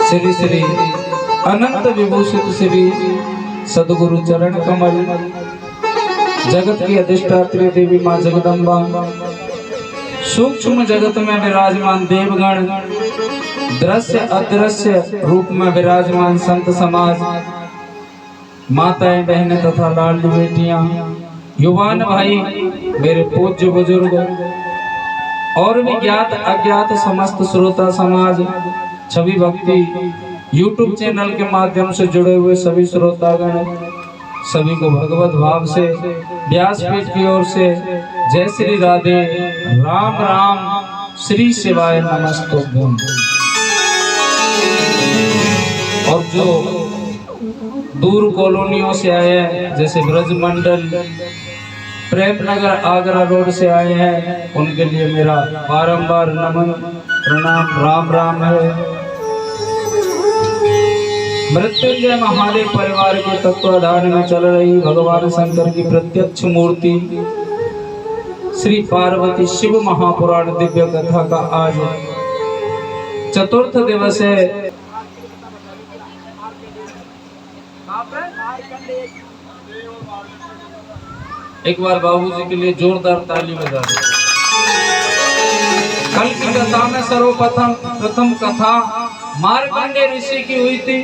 श्री श्री अनंत विभूषित श्री सदगुरु चरण कमल, जगत की अधिष्ठात्री देवी माँ जगदम्बा, सूक्ष्म जगत में विराजमान देवगण, दृश्य अदृश्य रूप में विराजमान संत समाज, माताएं बहनें तथा लाडली बेटियां, युवान भाई, मेरे पूज्य बुजुर्ग और भी ज्ञात अज्ञात समस्त श्रोता समाज, छवि भक्ति YouTube चैनल के माध्यम से जुड़े हुए सभी श्रोतागण, सभी को भगवत भाव से व्यासपीठ की ओर से जय श्री राधे, राम राम, श्री शिवाय नमस्तुभ्यं। और जो दूर कॉलोनियों से आए हैं, जैसे ब्रजमंडल, प्रेमनगर, आगरा रोड से आए हैं, उनके लिए मेरा बारंबार नमन प्रणाम, राम राम है। मृत्युंजय महादेव परिवार के तत्वाधान में चल रही भगवान शंकर की प्रत्यक्ष मूर्ति श्री पार्वती शिव महापुराण दिव्य कथा का आज चतुर्थ दिवस है। एक बार बाबूजी के लिए जोरदार ताली बजा दो। कल की कथा में सर्वप्रथम कथा मार्कंडेय ऋषि की हुई थी,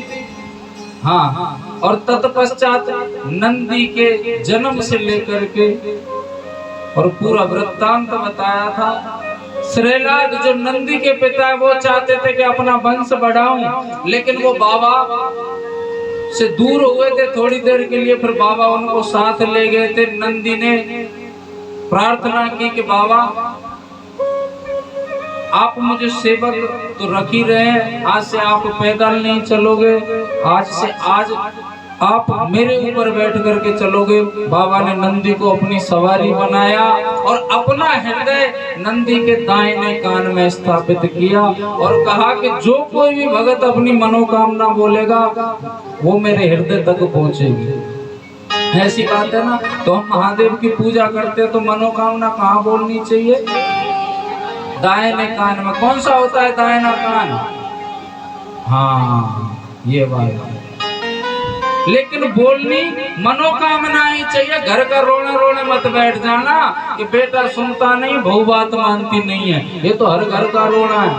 हाँ, और तत्पश्चात नंदी के जन्म से लेकर के और पूरा वृत्तांत बताया था। श्रीलाद जो नंदी के पिता है, वो चाहते थे कि अपना वंश बढ़ाऊं, लेकिन वो बाबा से दूर हुए थे थोड़ी देर के लिए, फिर बाबा उनको साथ ले गए थे। नंदी ने प्रार्थना की कि बाबा आप मुझे सेवक तो रख ही रहे हैं, आज से आप पैदल नहीं चलोगे, आज से आज आप मेरे ऊपर बैठ करके चलोगे। बाबा ने नंदी को अपनी सवारी बनाया और अपना हृदय नंदी के दाहिने कान में स्थापित किया और कहा कि जो कोई भी भगत अपनी मनोकामना बोलेगा वो मेरे हृदय तक पहुंचेगी। ऐसी बात है ना, तो हम महादेव की पूजा करते हैं तो मनोकामना कहाँ बोलनी चाहिए? दाहिने कान में। कौन सा होता है दाहिना कान? हाँ, ये बात। लेकिन बोलनी मनोकामना ही चाहिए। घर का रोने रोने मत बैठ जाना कि बेटा सुनता नहीं, बहू बात मानती नहीं है। ये तो हर घर का रोना है।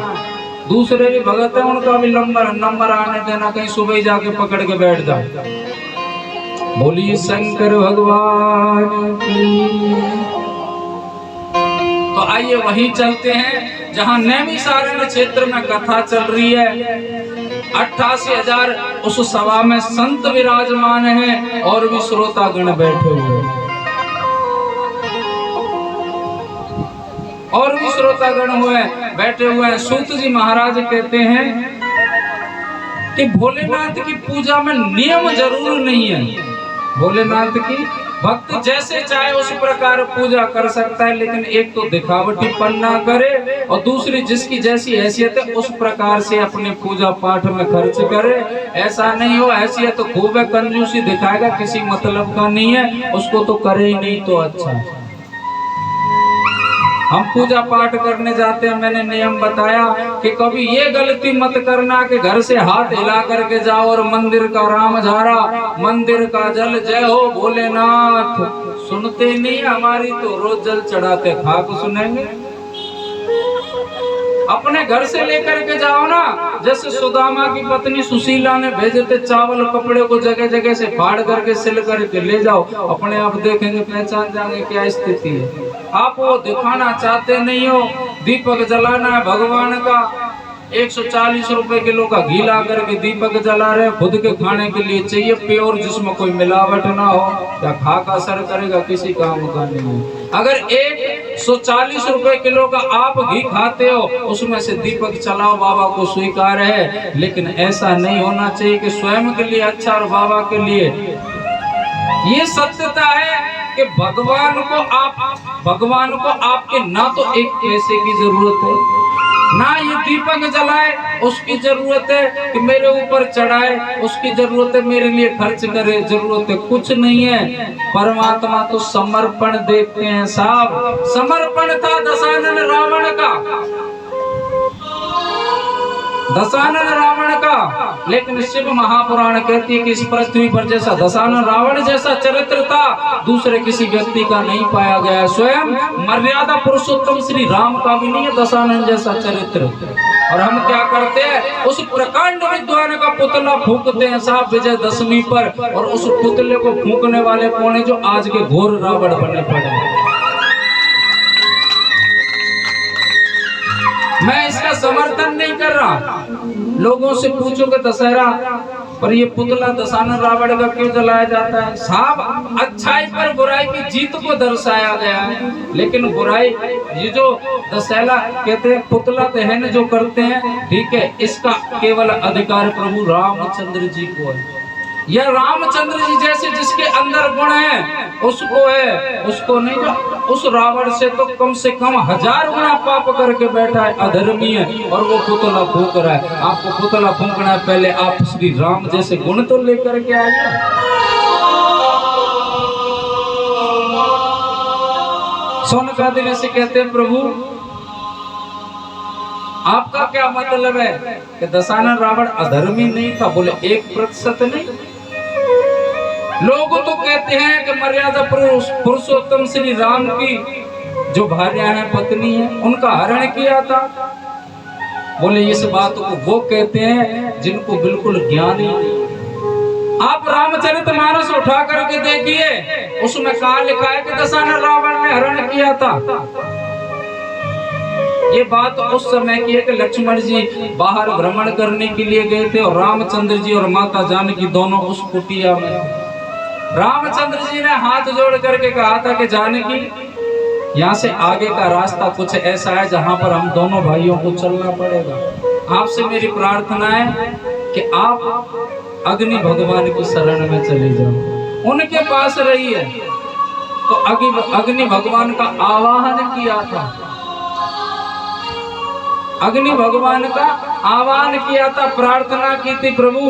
दूसरे भी भगत है, उनका भी नंबर आने देना, कहीं सुबह जाके पकड़ के बैठ जाओ। बोलिए शंकर भगवान की। तो आइए वहीं चलते हैं जहां नैमिषारण्य क्षेत्र में कथा चल रही है। 88,000 उस सभा में संत विराजमान हैं और भी श्रोतागण बैठे हुए हैं, और भी श्रोतागण बैठे हुए हैं। सूत जी महाराज कहते हैं कि भोलेनाथ की पूजा में नियम जरूर नहीं है। भोलेनाथ की भक्त जैसे चाहे उस प्रकार पूजा कर सकता है, लेकिन एक तो दिखावटीपन ना करे और दूसरी जिसकी जैसी हैसियत है उस प्रकार से अपने पूजा पाठ में खर्च करे। ऐसा नहीं हो हैसियत तो खूब है, कंजूसी दिखाएगा, किसी मतलब का नहीं है, उसको तो करे ही नहीं तो अच्छा है। हम पूजा पाठ करने जाते हैं, मैंने नियम बताया कि कभी ये गलती मत करना कि घर से हाथ हिला करके जाओ और मंदिर का राम झारा, मंदिर का जल जय हो भोलेनाथ, सुनते नहीं। हमारी तो रोज जल चढ़ाते, खाक सुनेंगे। अपने घर से लेकर के जाओ ना, जैसे सुदामा की पत्नी सुशीला ने भेजे थे चावल कपड़े को जगह जगह से फाड़ करके सिल करके ले जाओ, अपने आप देखेंगे, पहचान जाएंगे क्या स्थिति है। आप वो दिखाना चाहते नहीं हो। दीपक जलाना है भगवान का, 140 रुपए किलो का घी ला करके दीपक जला रहे, खुद के खाने के लिए चाहिए प्योर, जिसमें कोई मिलावट ना हो, या खा का असर करेगा, किसी काम का नहीं। अगर 140 रुपए किलो का आप घी खाते हो, उसमें से दीपक चलाओ, बाबा को स्वीकार है। लेकिन ऐसा नहीं होना चाहिए कि स्वयं के लिए अच्छा और बाबा के लिए। ये सत्यता है कि भगवान को आपके ना तो एक पैसे की जरूरत है, ना ये दीपक जलाए उसकी जरूरत है कि मेरे ऊपर चढ़ाए, उसकी जरूरत है मेरे लिए खर्च करे, जरूरत है कुछ नहीं है। परमात्मा तो समर्पण देखते हैं साहब। समर्पण था दशानन रावण का। दशानन रावण का, लेकिन शिव महापुराण कहती है कि इस पृथ्वी पर जैसा दशानन रावण जैसा चरित्र था दूसरे किसी व्यक्ति का नहीं पाया गया। स्वयं मर्यादा पुरुषोत्तम श्री राम का भी नहीं है दशानन जैसा चरित्र। और हम क्या करते हैं, उस प्रकांड विद्वान का पुतला फूंकते हैं साहब विजयदशमी पर, और उस पुतले को फूंकने वाले कौन है, जो आज के घोर रावण बने पड़े। मैं इसका समर्थन नहीं कर रहा, लोगों से पूछो कि दशहरा पर ये पुतला दशानन रावण का क्यों जलाया जाता है। साहब अच्छाई पर बुराई की जीत को दर्शाया गया है, लेकिन बुराई ये जो दशहरा कहते हैं पुतला दहन जो करते हैं, ठीक है, इसका केवल अधिकार प्रभु रामचंद्र जी को है। यह रामचंद्र जी जैसे जिसके अंदर गुण है उसको है, उसको नहीं। जो उस रावण से कम 1000 गुना पाप करके बैठा है, अधर्मी है, और वो पुतला फूंक रहा है। आपको पुतला फूंकना है, पहले आप श्री राम जैसे गुण तो लेकर के आइए। सोनकादिनी से कहते हैं प्रभु आपका क्या मतलब है कि दशानन रावण अधर्मी नहीं था। बोले 1% नहीं। लोग तो कहते हैं कि मर्यादा पुरुषोत्तम श्री राम की जो भार्या है, पत्नी है, उनका हरण किया था। बोले इस बात को वो कहते हैं जिनको बिल्कुल ज्ञान ही नहीं। आप रामचरितमानस उठा करके देखिए, उसमें कहा लिखा है कि दशानन रावण ने हरण किया था। ये बात उस समय की है कि लक्ष्मण जी बाहर भ्रमण करने के लिए गए थे और रामचंद्र जी और माता जानकी दोनों उस कुटिया में। रामचंद्र जी ने हाथ जोड़ करके कहा था कि जानकी यहाँ से आगे का रास्ता कुछ ऐसा है जहाँ पर हम दोनों भाइयों को चलना पड़ेगा। आपसे मेरी प्रार्थना है कि आप अग्नि भगवान की शरण में चले जाओ, उनके पास रहिए। तो अग्नि भगवान का आवाहन किया था, अग्नि भगवान का आह्वान किया था, प्रार्थना की थी प्रभु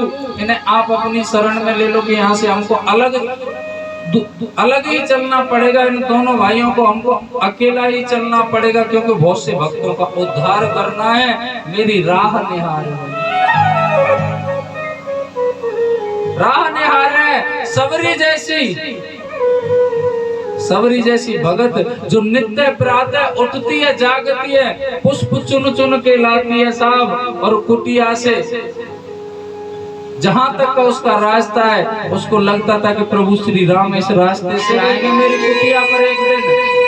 इन्हें आप अपनी शरण में ले लो कि यहाँ से हमको अलग ही चलना पड़ेगा, इन दोनों भाइयों को हमको अकेला ही चलना पड़ेगा, क्योंकि बहुत से भक्तों का उद्धार करना है। मेरी राह निहार है, राह निहार है। सबरी जैसी भगत जो नित्य प्रातः उठती है, जागती है, पुष्प चुन चुन के लाती है साहब, और कुटिया से जहां तक का उसका रास्ता है उसको लगता था कि प्रभु श्री राम इस रास्ते से आएंगे मेरी कुटिया पर एक दिन।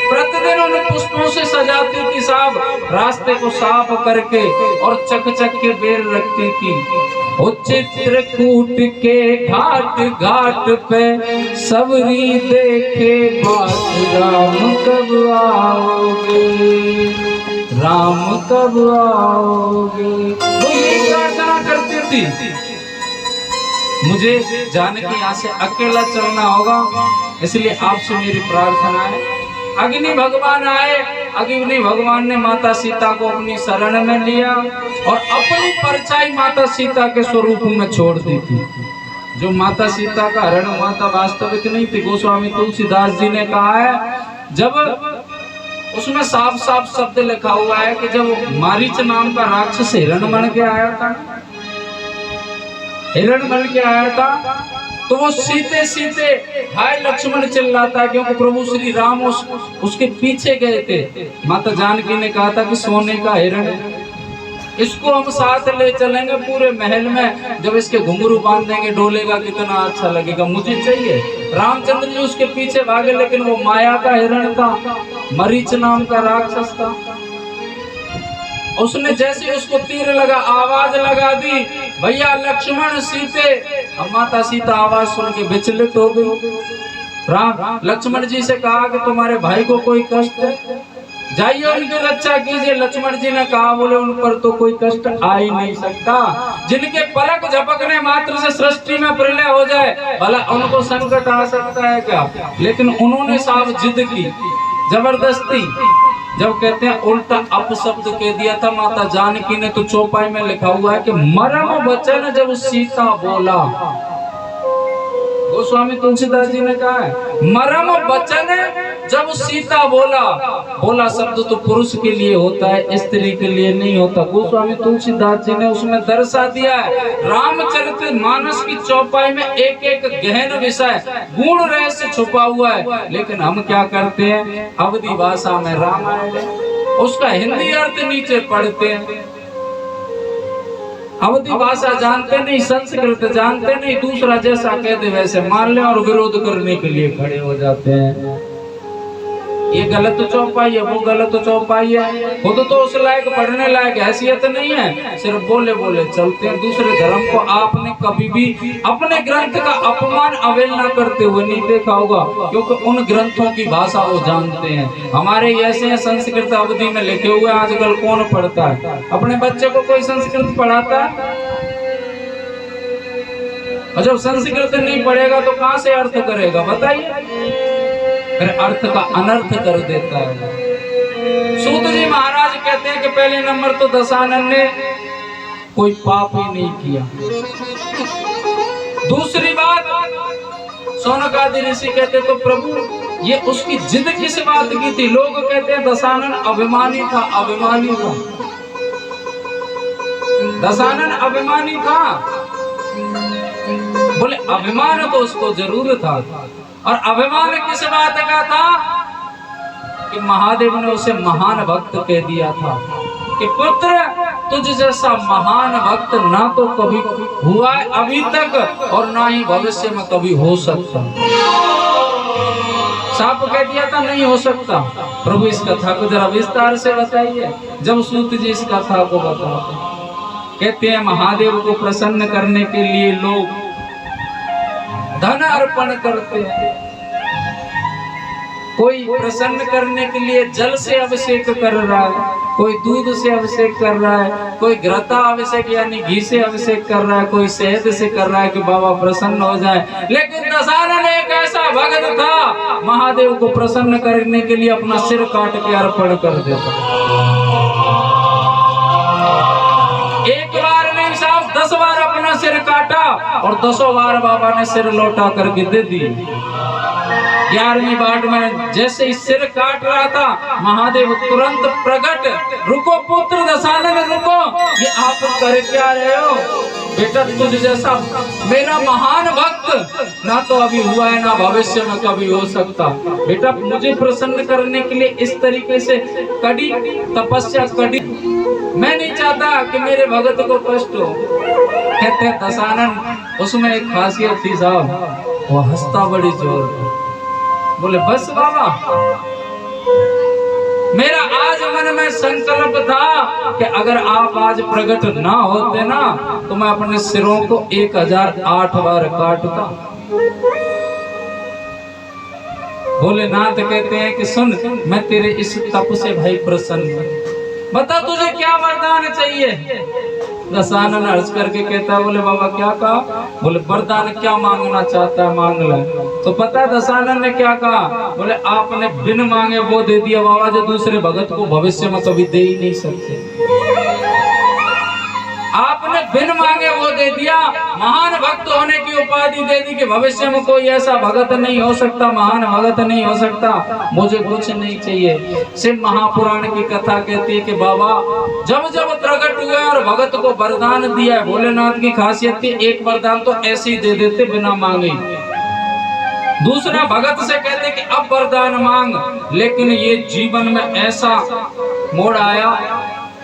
प्रतिदिन उन पुष्पों से सजाती थी साहब, रास्ते को साफ करके, और चक चक के बेर रखती थी। ओ चित्रकूट के घाट घाट पे सबरी देखे बात, राम कब आओगे, राम कब आओगे। वो ये प्रार्थना करती थी, मुझे जानकी यहाँ से अकेला चलना होगा, इसलिए आपसे मेरी प्रार्थना है। अग्नि भगवान आए, अग्नि भगवान ने माता सीता को अपनी शरण में लिया और अपनी परछाई माता सीता के स्वरूप में छोड़ दी थी। जो माता सीता का हरण हुआ था वास्तविक नहीं थी। गोस्वामी तुलसीदास जी ने कहा है, जब उसमें साफ साफ शब्द लिखा हुआ है कि जब मारीच नाम का राक्षस हिरण बन के आया था, हिरण बन के आया था, तो वो सीते सीते हाय लक्ष्मण चिल्लाता है, क्योंकि प्रभु श्री राम उसके पीछे गए थे। माता जानकी ने कहा था कि सोने का हिरण, इसको हम साथ ले चलेंगे पूरे महल में, जब इसके घुंघरू बांध देंगे डोलेगा कितना अच्छा लगेगा, मुझे चाहिए। रामचंद्र जी उसके पीछे भागे, लेकिन वो माया का हिरण था, मरीच नाम का राक्षस था। उसने जैसे उसको तीर लगा, आवाज लगा दी, भैया लक्ष्मण सीते। अब माता सीता आवाज सुन के विचलित हो गई। राम लक्ष्मण जी से कहा कि तुम्हारे भाई को कोई कष्ट है, जाइए उनकी रक्षा कीजिए। लक्ष्मण जी ने कहा, बोले उन पर तो कोई कष्ट आ ही नहीं सकता, जिनके पलक झपकने मात्र से सृष्टि में प्रलय हो जाए, भला उनको संकट आ सकता है क्या। लेकिन उन्होंने साफ जिद की, जबरदस्ती। जब कहते हैं उल्टा अपशब्द कह दिया था माता जानकी ने, तो चौपाई में लिखा हुआ है कि मरम वचन जब सीता बोला। गोस्वामी तुलसीदास जी ने कहा है, मरम वचन जब सीता बोला शब्द तो पुरुष के लिए होता है, स्त्री के लिए नहीं होता। गोस्वामी तुलसीदास जी ने उसमें दर्शा दिया है। रामचरितमानस की चौपाई में एक एक गहन विषय, गूढ़ रहस्य छुपा हुआ है। लेकिन हम क्या करते हैं, अवधी भाषा में रामायण उसका हिंदी अर्थ नीचे पढ़ते हैं। अवधी भाषा जानते नहीं, संस्कृत जानते नहीं, दूसरा जैसा कहते वैसे मान ले और विरोध करने के लिए खड़े हो जाते हैं। ये गलत चौपाई है, वो गलत चौपाई है। खुद तो उस लायक पढ़ने लायक हैसियत नहीं है, सिर्फ बोले बोले चलते हैं। दूसरे धर्म को आपने कभी भी अपने ग्रंथ का अपमान अवहेलना करते हुए नहीं देखा होगा, क्योंकि उन ग्रंथों की भाषा वो जानते हैं। हमारे ऐसे हैं संस्कृत अवधि में लिखे हुए, आजकल कौन पढ़ता है? अपने बच्चे को कोई संस्कृत पढ़ाता है? और जब संस्कृत नहीं पढ़ेगा तो कहां से अर्थ करेगा बताइए? फिर अर्थ का अनर्थ कर देता है। सूत जी महाराज कहते हैं कि पहले नंबर तो दशानन ने कोई पाप ही नहीं किया। दूसरी बात, शौनकादि ऋषि कहते तो प्रभु ये उसकी जिद किस बात की थी? लोग कहते हैं दशानन अभिमानी था, अभिमानी था। दशानन अभिमानी था, बोले अभिमान तो उसको जरूर था। और अभिमान किस बात का था? कि महादेव ने उसे महान भक्त कह दिया था कि पुत्र तुझ जैसा महान भक्त ना तो कभी हुआ है अभी तक और ना ही भविष्य में कभी हो सकता। साफ कह दिया था, नहीं हो सकता। प्रभु इस कथा को जरा विस्तार से बताइए। जब सूत जी इस कथा को बताते कहते हैं महादेव को प्रसन्न करने के लिए लोग धन अर्पण करते हैं। कोई प्रसन्न करने के लिए जल से अभिषेक कर रहा है, कोई दूध से अभिषेक कर रहा है, कोई घृता अभिषेक यानी घी से अभिषेक कर रहा है, कोई शहद से कर रहा है कि बाबा प्रसन्न हो जाए। लेकिन दशानन एक ऐसा भक्त था, महादेव को प्रसन्न करने के लिए अपना सिर काट के अर्पण कर देता। एक बार नहीं साहब 10 बार अपना सिर काटा और 10 बार बाबा ने सिर लौटा करके दे दी। 11वीं बार में जैसे ही सिर काट रहा था, महादेव तुरंत प्रकट, रुको पुत्र दशानन रुको, ये आप कर क्या रहे हो? बेटा तुझ जैसा मेरा महान भक्त ना तो अभी हुआ है ना भविष्य में कभी हो सकता। बेटा मुझे प्रसन्न करने के लिए इस तरीके से कड़ी तपस्या कड़ी, मैं नहीं चाहता कि मेरे भगत को कष्ट हो। कहते हैं दशानन उसमें एक खासियत थी साहब, वो हंसता बड़ी जोर। बोले बस बाबा, मेरा आज मन में संकल्प था कि अगर आप आज प्रकट ना होते ना तो मैं अपने सिरों को 1008 बार काटता। भोलेनाथ कहते हैं कि सुन, मैं तेरे इस तप से भाई प्रसन्न, बता तुझे क्या वरदान चाहिए? दशानन हंस करके कहता है, बोले बाबा क्या कहा? बोले वरदान क्या मांगना चाहता है मांग ले। तो पता है दशानन ने क्या कहा? बोले आपने बिन मांगे वो दे दिया बाबा जो दूसरे भगत को भविष्य में कभी दे ही नहीं सकते। आपने बिन मांगे वो दे दिया, महान भक्त होने की उपाधि दे दी कि भविष्य में कोई ऐसा भगत नहीं हो सकता, महान भगत नहीं हो सकता। मुझे कुछ नहीं चाहिए। शिव महापुराण की कथा कहती है कि बाबा जब जब प्रकट हुए और भगत को वरदान दिया है, भोलेनाथ की खासियत थी एक वरदान तो ऐसे ही दे देते बिना मांगे। दूसरा भगत से कहते कि अब वरदान मांग, लेकिन ये जीवन में ऐसा मोड़ आया,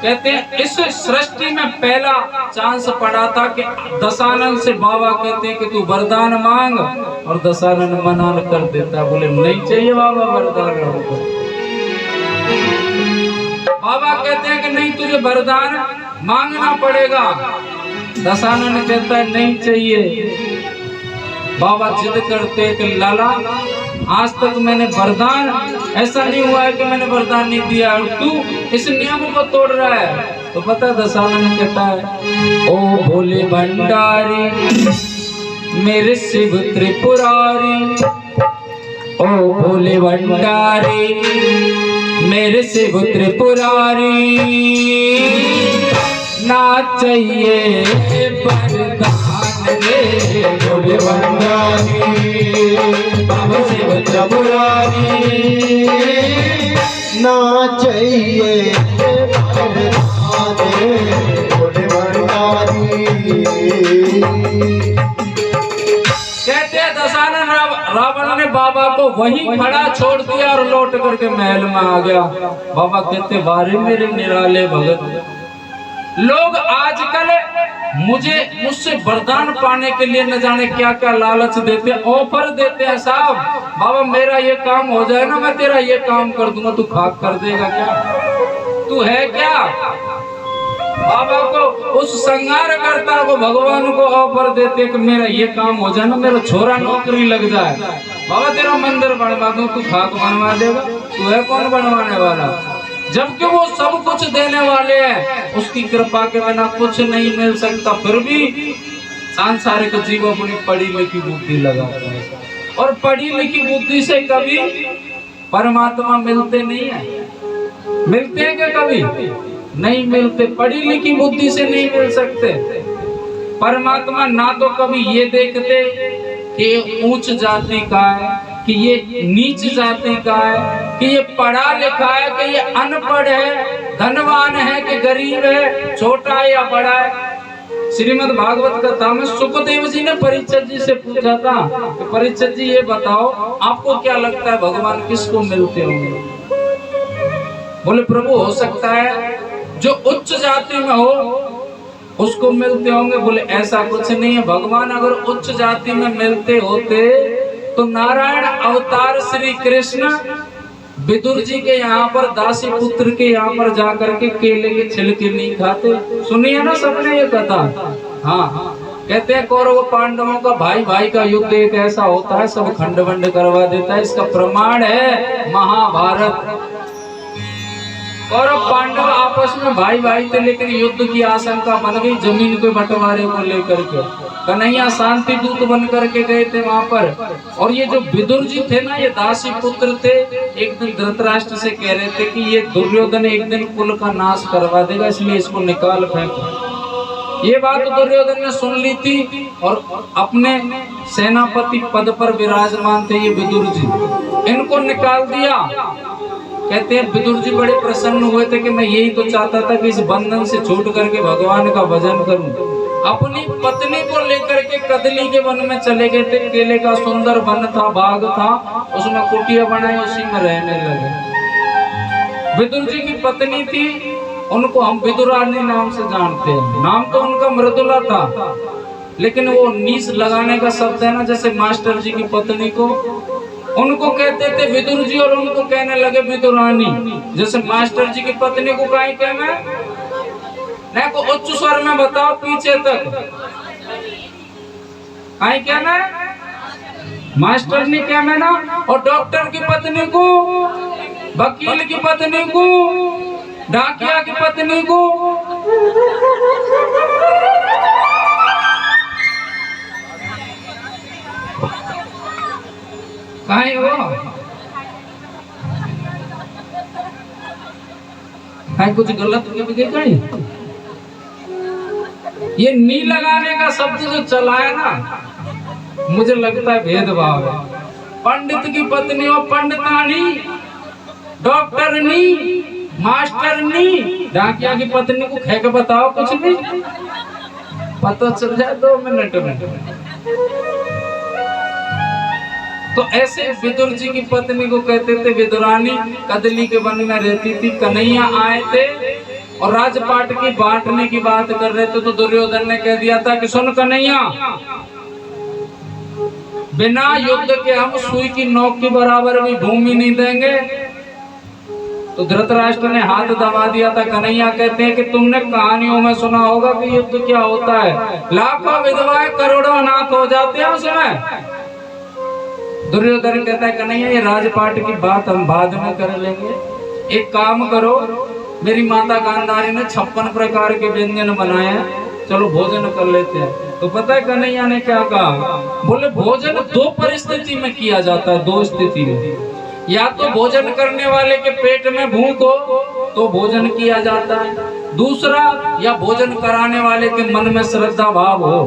कहते हैं इस सृष्टि में पहला चांस पड़ा था कि दशानन से बाबा कहते हैं कि तू वरदान मांग, और दशानन मना कर देता। बोले नहीं चाहिए बाबा वरदान। बाबा कहते हैं कि नहीं तुझे वरदान मांगना पड़ेगा। दशानन कहता है नहीं चाहिए। बाबा जिद करते कि लाला आज तक मैंने वरदान, ऐसा नहीं हुआ है कि मैंने वरदान नहीं दिया और तू इस नियम को तोड़ रहा है। तो पता दशानन कहता है ओ भोले भंडारी मेरे शिव त्रिपुरारी, ओ भोले भंडारी मेरे शिव त्रिपुरारी, ना चाहिए वरदान रे बोले भंडारी बाबा शिव त्रिपुरारी ना चाहिए बोले भंडारी। कहते हैं दशानन रावण ने बाबा को वहीं खड़ा छोड़ दिया और लौट करके महल में आ गया। बाबा कहते बारे मेरे निराले भगत, लोग आजकल मुझसे वरदान पाने के लिए न जाने क्या क्या लालच देते हैं, ऑफर देते हैं। साहब बाबा मेरा ये काम हो जाए ना, मैं तेरा ये काम कर दूंगा, तू खाक कर देगा क्या? तू है क्या? बाबा को उस संहार करता को भगवान को ऑफर देते कि मेरा ये काम हो जाए ना, मेरा छोरा नौकरी लग जाए, बाबा तेरा मंदिर बनवा दूं, तू खाक बनवा देगा? तू है कौन बनवाने वाला? जबकि वो सब कुछ देने वाले हैं, उसकी कृपा के बिना कुछ नहीं मिल सकता, फिर भी सांसारिक जीव अपनी पढ़ी लिखी बुद्धि लगाता है। और पढ़ी लिखी बुद्धि से कभी परमात्मा मिलते नहीं है। मिलते हैं क्या? कभी नहीं मिलते। पढ़ी लिखी बुद्धि से नहीं मिल सकते परमात्मा। ना तो कभी ये देखते कि उच्च जाति का है, कि ये नीच जाति का है, कि ये पढ़ा लिखा है, कि ये अनपढ़ है, धनवान है कि गरीब है, छोटा है या बड़ा है। श्रीमद् भागवत कथा में सुखदेव जी ने परीक्षित जी से पूछा था कि परीक्षित जी ये बताओ आपको क्या लगता है भगवान किसको मिलते होंगे? बोले प्रभु हो सकता है जो उच्च जाति में हो उसको मिलते होंगे। बोले ऐसा कुछ नहीं है, भगवान अगर उच्च जाति में मिलते होते तो नारायण अवतार श्री कृष्ण विदुर जी के यहाँ पर दासी पुत्र के यहाँ पर जाकर के केले के छिलके नहीं खाते। सुनिए ना सबने ये कथा। हाँ कहते हैं कौरव पांडवों का भाई भाई का युद्ध एक ऐसा होता है सब खंड वंड करवा देता है। इसका प्रमाण है महाभारत। कौरव पांडव आपस में भाई भाई थे, लेकिन युद्ध की आशंका बन गई जमीन के बंटवारे को लेकर के। कन्हैया शांति दूत बन करके गए थे वहां पर। और ये जो विदुर जी थे ना, ये दासी पुत्र थे। एक दिन धृतराष्ट्र से कह रहे थे कि ये दुर्योधन एक दिन कुल का नाश करवा देगा, इसलिए इसको निकाल फेंको। ये बात दुर्योधन ने सुन ली थी और अपने सेनापति पद पर विराजमान थे ये विदुर जी, इनको निकाल दिया। कहते हैं विदुर जी बड़े प्रसन्न हुए थे कि मैं यही तो चाहता था कि इस बंधन से छूट करके भगवान का भजन करूं। अपनी पत्नी को लेकर के कदली के वन में चले गए थे। केले का सुंदर वन था, बाग था, उसमें कुटिया बनाई, उसी में रहने लगे। विदुर जी की पत्नी थी, उनको हम विदुरानी नाम से जानते हैं। नाम तो उनका मृदुला था, लेकिन वो नीस लगाने का शब्द है ना, जैसे मास्टर जी की पत्नी को उनको कहते थे विदुर जी, और उनको कहने लगे विदुरानी। जैसे मास्टर जी की पत्नी को काहे कहना नहीं को उच्च स्वर में बताओ पीछे तक काहे कहना मास्टर नहीं कहना ना। और डॉक्टर की पत्नी को, वकील की पत्नी को, डाकिया की पत्नी को काहे हो काहे कुछ गलत कहीं। ये नी लगाने का शब्द जो चला है ना, मुझे लगता है भेदभाव है। पंडित की पत्नी हो पंडितानी, डॉक्टरनी, मास्टरनी, डाकिया की पत्नी को कह के बताओ कुछ भी पता चल जाए 2 मिनट में। तो ऐसे विदुर जी की पत्नी को कहते थे विदुरानी। कदली के वन में रहती थी। कन्हैया आए थे और राजपाट की बांटने की बात कर रहे थे, तो दुर्योधन ने कह दिया था कि सुन कन्हैया, बिना युद्ध के हम सुई की नोक के बराबर भी भूमि नहीं देंगे। तो धृतराष्ट्र ने हाथ दबा दिया था। कन्हैया कहते हैं कि तुमने कहानियों में सुना होगा कि युद्ध क्या होता है, लाखों विधवाएं करोड़ों अनाथ हो जाते हैं उसमें। दुर्योधन कहता है कन्हैया ये राजपाट की बात हम बाद में कर लेंगे, एक काम करो, मेरी माता गांधारी ने 56 प्रकार के व्यंजन बनाए हैं, चलो भोजन कर लेते हैं। तो पता है कन्हैया ने क्या कहा? बोले भोजन 2 परिस्थिति में किया जाता है, 2 स्थिति में। या तो भोजन करने वाले के पेट में भूख हो तो भोजन किया जाता है, दूसरा या भोजन कराने वाले के मन में श्रद्धा भाव हो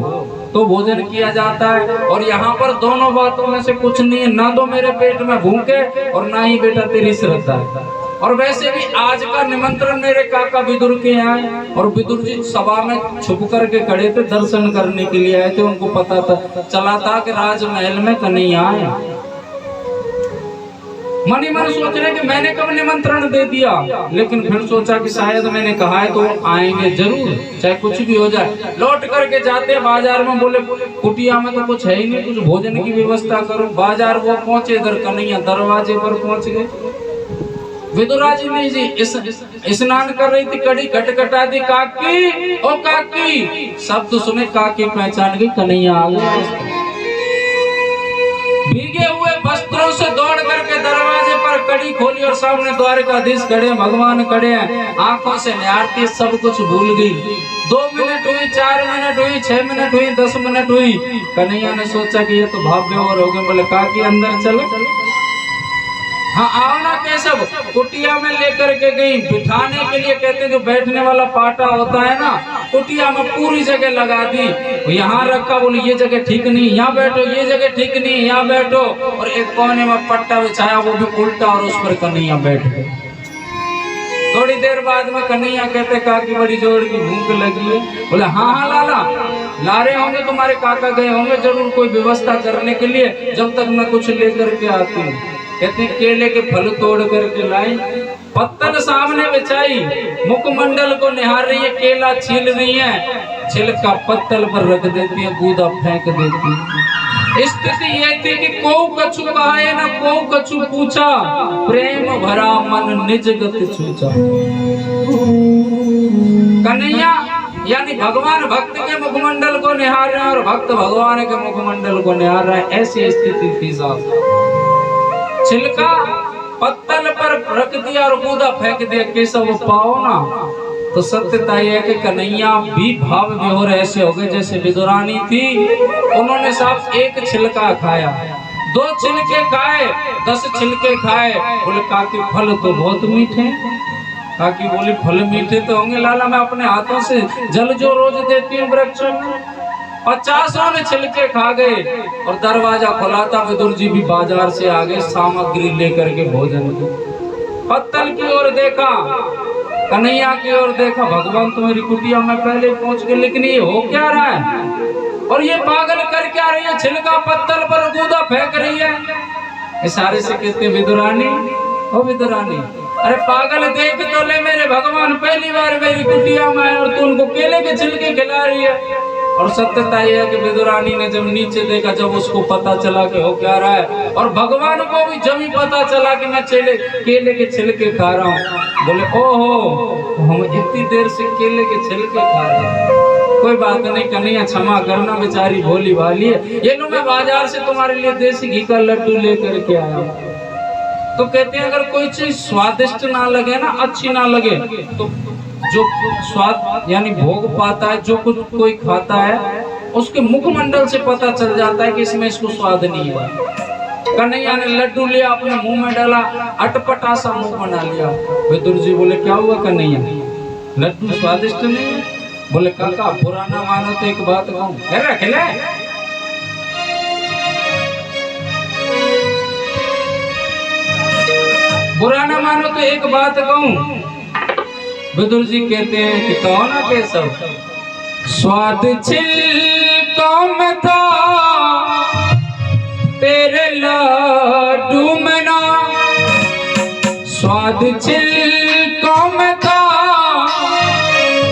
तो भोजन किया जाता है। और यहाँ पर दोनों बातों में से कुछ नहीं है, ना तो मेरे पेट में भूख है और ना ही बेटा तेरी श्रद्धा है। और वैसे भी आज का निमंत्रण मेरे काका विदुर के यहाँ है, और विदुर जी सभा में छुप करके खड़े थे, दर्शन करने के लिए आए थे। उनको पता था चला था कि राजमहल में कन्हैया आए। मन ही मन सोच रहे कि मैंने कब निमंत्रण दे दिया, लेकिन फिर सोचा कि शायद मैंने कहा है तो आएंगे जरूर, चाहे कुछ भी हो जाए। लौट करके जाते बाजार में, बोले कुटिया में तो कुछ है ही नहीं, कुछ भोजन की व्यवस्था करो। बाजार वो पहुंचे, इधर कन्हैया दरवाजे पर पहुंच गए। विदुराजी ने जी स्नान कर रही थी, कड़ी खटखटा दी, काकी ओ काकी। शब्द सुने काकी पहचान गई, कन्हैया आ गया। भीगे हुए वस्त्रों से दौड़ करके दरवाजे पर कड़ी खोली और सामने द्वारकाधीश खड़े, भगवान खड़े हैं। आंखों से निहारती सब कुछ भूल गई। 2 मिनट हुई, 4 मिनट हुई, 6 मिनट हुई, 10 मिनट हुई। कन्हैया ने सोचा कि ये तो भाव विभोर हो गए। बोले काकी अंदर चलो। हाँ आओ ना केशव। कुटिया में लेकर के गई, बिठाने के लिए कहते हैं जो बैठने वाला पाटा होता है ना, कुटिया में पूरी जगह लगा दी। यहाँ रखा, बोले ये जगह ठीक नहीं, यहाँ बैठो, ये जगह ठीक नहीं, यहाँ बैठो। और एक कोने में पट्टा बिछाया, वो भी उल्टा, और उस पर कन्हैया बैठ गए। थोड़ी देर बाद में कन्हैया कहते काकी बड़ी जोर की भूख लगी है। बोले हाँ हाँ लाला, ला रहे होंगे, तुम्हारे काका गए होंगे जरूर कोई व्यवस्था करने के लिए, जब तक मैं कुछ लेकर के आती हूँ। कहते केले के फल तोड़ करके लाई, पत्तल सामने बिछाई, मुखमंडल को निहार रही है, केला छील रही है, छिलका पत्तल पर रख देती है, गूदा फेंक देती है। स्थिति ये थी कि को कछु कहा न को कछु पूछा, प्रेम भरा मन निज गति छूचा। कन्हैया यानी भगवान भक्त के मुखमंडल को निहार रहे हैं और भक्त भगवान के मुखमंडल को निहार रहे हैं, ऐसी स्थिति थी साहब। छिलका पत्तल पर रख दिया और गूदा फेंक दिया। केशव पाओ ना, तो सत्यता यह है कि कन्हैया भी भाव विभोर ऐसे हो गए जैसे विदुरानी थी। उन्होंने साहब एक छिलका खाया, 2 छिलके खाए, 10 छिलके खाए। बोले काकी फल तो बहुत मीठे। काकी बोली फल मीठे तो होंगे लाला, मैं अपने हाथों से जल जो रोज देती हूँ वृक्षों में। 50 ने छिलके खा गए और दरवाजा खुला था। विदुर जी भी बाजार से आ गए सामग्री लेकर के भोजन की। पत्तल की ओर देखा, कन्हैया की ओर देखा, भगवान तो मेरी कुटिया में पहले पहुंच गए, लेकिन ये हो क्या रहा है और ये पागल कर क्या रही है, छिलका पत्तल पर गूदा फेंक रही है। इशारे से कहते विदुरानी, ओ विदुरानी, अरे पागल देख तो ले, मेरे भगवान पहली बार मेरी कुटिया में आए और तू उनको केले के छिलके खिला रही है। और सत्यता यह है कि विदुरानी ने जब नीचे देखा, जब उसको पता चला कि हो क्या रहा है, और भगवान को भी जब ही पता चला कि मैं केले के छिलके खा रहा हूँ, बोले ओहो हम इतनी देर से केले के छिलके खा रहे हैं। कोई बात नहीं कन्हैया, क्षमा करना, बेचारी भोली भाली है। ये लो मैं बाजार से तुम्हारे लिए देसी घी का लड्डू लेकर के आया हूँ। तो कहते हैं अगर कोई चीज स्वादिष्ट ना लगे ना, अच्छी ना लगे, तो जो स्वाद यानी भोग पाता है, जो कुछ कोई खाता है, उसके मुखमंडल से पता चल जाता है कि इसमें इसको स्वाद नहीं है। कन्हैया ने लड्डू लिया, अपने मुंह में डाला, अटपटा सा मुंह बना लिया। विदुर जी बोले क्या हुआ कन्हैया, लड्डू स्वादिष्ट नहीं है? बोले काका पुराना मानो तो एक बात कहूँ, पुराना मानो तो एक बात कहूँ। विदुर जी कहते हैं कि कौन ना केशव, स्वाद छिलकों में था तेरे लड्डू में ना, स्वाद छिलकों में था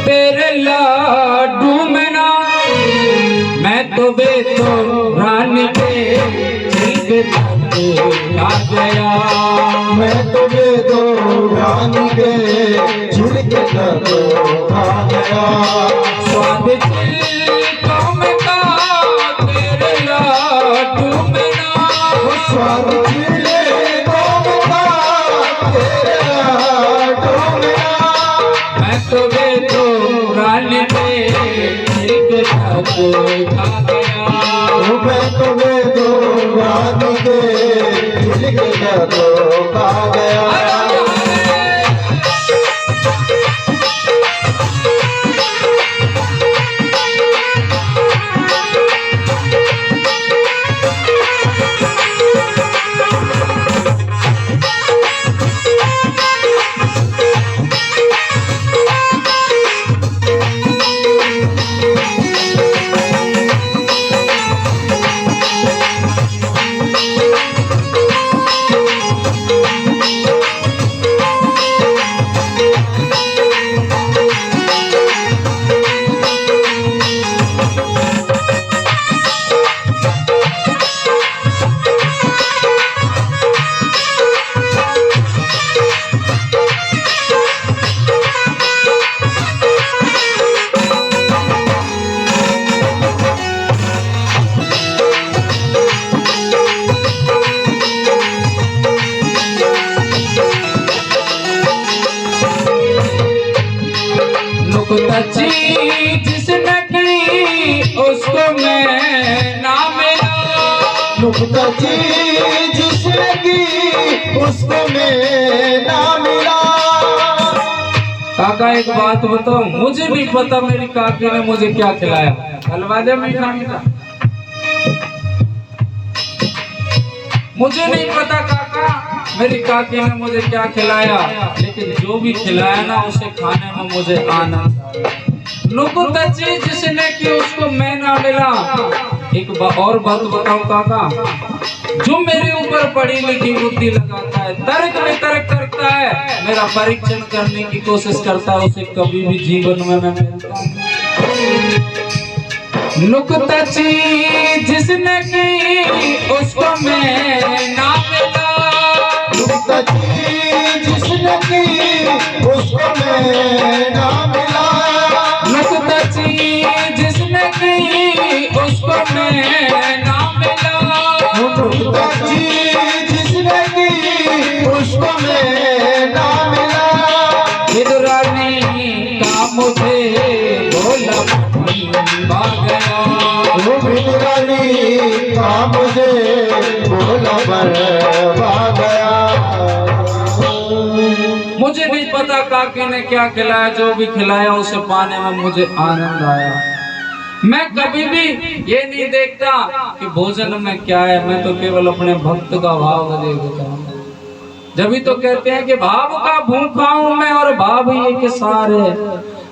तेरे लड्डू में ना। मैं तो रानी के छिलके खा गया, मैं तो रानी के छिलके खा गया। स्वाद छिलकों में था तेरे लड्डू में ना, स्वाद छिलकों में था तेरे लड्डू में ना। मैं तो रानी के छिलके खा गया, मैं तो रानी के छिलके खा गया। नुक्ता चीज जिसने की उसको मैं ना मिला। काका एक बात बताओ, मुझे नहीं पता मेरी काकी ने मुझे क्या खिलाया। हलवा दे मीठा मीठा, मुझे नहीं पता काका मेरी काकी ने मुझे क्या खिलाया, लेकिन जो भी खिलाया ना उसे खाने में मुझे आनंद आया। नुक्ता चीज जिसने की उसको मैं ना मिला। एक और बात बताऊं काका, जो मेरे ऊपर पढ़ी लिखी बुद्धि लगाता है, तर्क में तर्क करता है, मेरा परीक्षण करने की कोशिश करता है, उसे कभी भी जीवन में मैं मिलता हूं। नुक्ता चीज जिसने की उसको मैं ना मिला। नुक्ता चीज जिसने की उसको मैं ना मिला। नुक्ता चीज जिसने की उसको मैं ना मिला। नुक्ता चीज जिसने की उसको मैं ना मिला। विदुरानी का मुझे भोला पा गया। वो विदुरानी का मुझे भोला पा गया। मुझे नहीं पता काकी ने क्या खिलाया, जो भी खिलाया उसे पाने में मुझे आनंद आया। मैं कभी भी ये नहीं देखता कि भोजन में क्या है, मैं तो केवल अपने भक्त का भाव देखता हूँ। जब ही तो कहते हैं कि भाव का भूखा हूँ मैं और भाव ही एक सार है।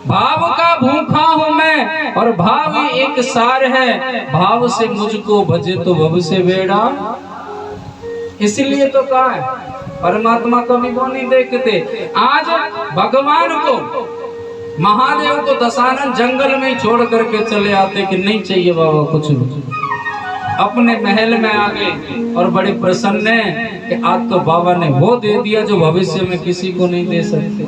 भाव का भूखा हूँ मैं और भाव ही एक सार है। भाव से मुझको भजे तो भव से बेड़ा। इसीलिए तो कहा है परमात्मा कभी को नहीं देखते। आज भगवान को, महादेव को दशानन जंगल में ही छोड़ करके चले आते कि नहीं चाहिए बाबा कुछ भी। अपने महल में आ गए और बड़े प्रसन्न हैं कि आज तो बाबा ने वो दे दिया जो भविष्य में किसी को नहीं दे सकते।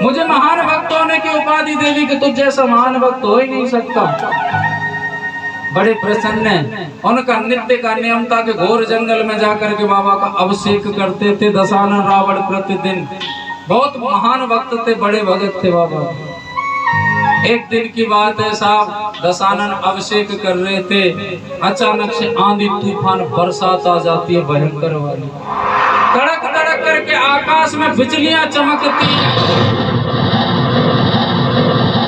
मुझे महान भक्त होने की उपाधि दे दी कि तुझ जैसा महान भक्त हो ही नहीं सकता। बड़े प्रसन्न हैं। उनका नित्य का नियम था कि घोर जंगल में जाकर के बाबा का अभिषेक करते थे दशानन रावण प्रतिदिन। बहुत महान भक्त थे, बड़े भगत थे बाबा। एक दिन की बात है साहब, दशानन अभिषेक कर रहे थे, अचानक से आंधी तूफान बरसात आ जाती है भयंकर वाली। तड़क तड़क करके आकाश में बिजलियां चमकती हैं।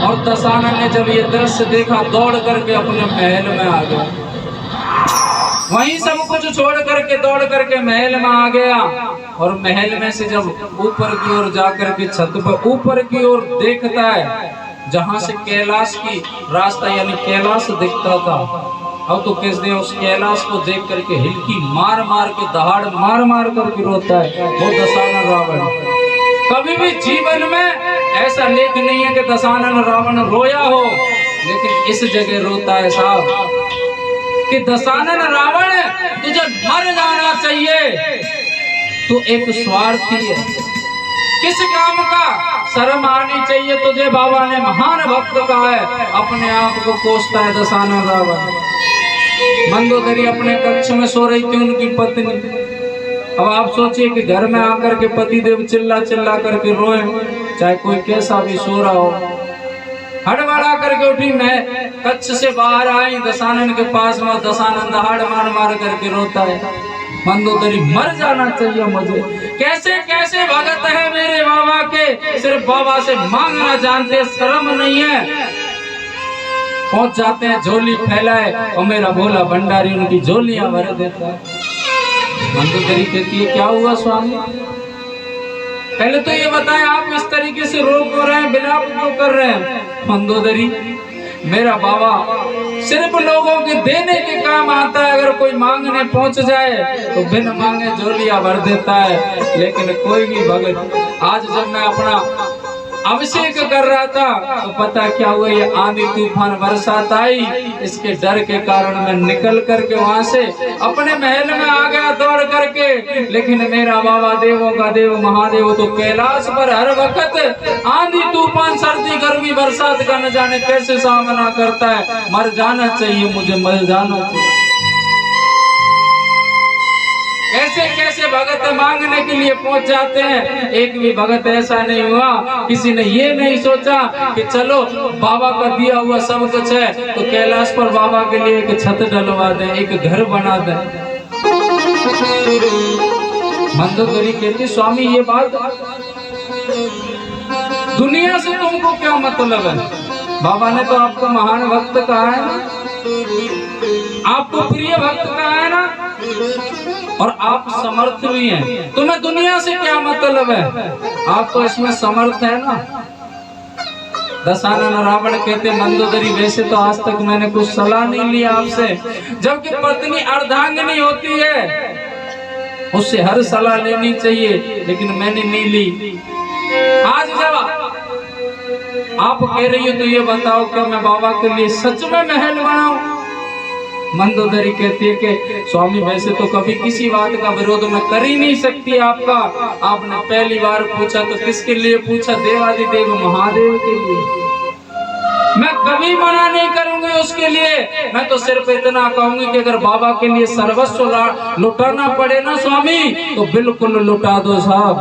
और दशानन ने जब ये दृश्य देखा, दौड़ करके अपने महल में आ गया। वहीं सब कुछ छोड़ करके दौड़ करके महल में आ गया। और महल में से जब ऊपर की ओर जाकर के छत पर ऊपर की ओर देखता है, जहां से कैलाश की रास्ता यानी कैलाश दिखता था, अब तो कहते हैं उस कैलाश को देख करके हिलकी मार मार के, दहाड़ मार मार करके रोता है वो दशानन रावण। कभी भी जीवन में ऐसा लेख नहीं है कि दशानन रावण रोया हो, लेकिन इस जगह रोता है साहब कि दशानन रावण तुझे मर जाना चाहिए। तू एक स्वार्थी है, किस काम का शर्म आनी चाहिए तुझे। बाबा ने महान भक्त कहा है, अपने आप को कोसता है दशानन रावण। मंदोदरी अपने कक्ष में सो रही थी उनकी पत्नी। अब आप सोचिए कि घर में आकर के पति देव चिल्ला चिल्ला करके रोए, चाहे कोई कैसा भी सो रहा हो। हड़बड़ा करके उठी, मैं कक्ष से बाहर आई दशानन के पास में, दशानन दहाड़ मार मार करके रोता है, मंदोदरी मर जाना चाहिए मुझे। कैसे कैसे भगत है मेरे बाबा के, सिर्फ बाबा से मांगना जानते, शर्म नहीं है। पहुंच जाते हैं, झोली फैलाए और मेरा भोला भंडारी उनकी झोलियां भर देता है। मंदोदरी कहती है क्या हुआ स्वामी, पहले तो ये बताएं आप इस तरीके से रो क्यों रहे हैं, बिलाप क्यों कर रहे हैं। मंदोदरी, मेरा बाबा सिर्फ लोगों के देने के काम आता है, अगर कोई मांगने पहुंच जाए तो बिन मांगे झोलियां भर देता है, लेकिन कोई भी भगत। आज जब मैं अपना अभिषेक कर रहा था तो पता क्या हुआ, ये आंधी तूफान बरसात आई, इसके डर के कारण मैं निकल करके वहां से अपने महल में आ गया दौड़ करके। लेकिन मेरा बाबा देवों का देव महादेव तो कैलाश पर हर वक्त आंधी तूफान सर्दी गर्मी बरसात का न जाने कैसे सामना करता है। मर जाना चाहिए मुझे, मर जाना चाहिए। कैसे कैसे भगत मांगने के लिए पहुंच जाते हैं। एक भी भगत ऐसा नहीं हुआ, किसी ने ये नहीं सोचा कि चलो बाबा का दिया हुआ सब कुछ है तो कैलाश पर बाबा के लिए एक छत डलवा दें, एक घर बना दें। मंदोदरी कहती स्वामी ये बात दुनिया से तुमको क्या मतलब है? बाबा ने तो आपको महान भक्त कहा है ना, आपको प्रिय भक्त कहा है ना, और आप समर्थ भी हैं, तुम्हें दुनिया से क्या मतलब है? आप तो इसमें समर्थ है ना। दशानन रावण कहते मंदोदरी वैसे तो आज तक मैंने कुछ सलाह नहीं लिया आपसे, जबकि पत्नी अर्धांगिनी होती है उससे हर सलाह लेनी चाहिए, लेकिन मैंने नहीं ली। आज जब आप कह रही हो तो ये बताओ क्या मैं बाबा के लिए सच में महल बनाऊं? मंदोदरी कहती है कि स्वामी वैसे तो कभी किसी बात का विरोध मैं कर ही नहीं सकती आपका। आपने पहली बार पूछा तो किसके लिए पूछा? देवादिदेव महादेव के लिए। मैं कभी मना नहीं करूंगी उसके लिए। मैं तो सिर्फ इतना कहूंगी कि अगर बाबा के लिए सर्वस्व लुटाना पड़े ना स्वामी तो बिल्कुल लुटा दो साहब,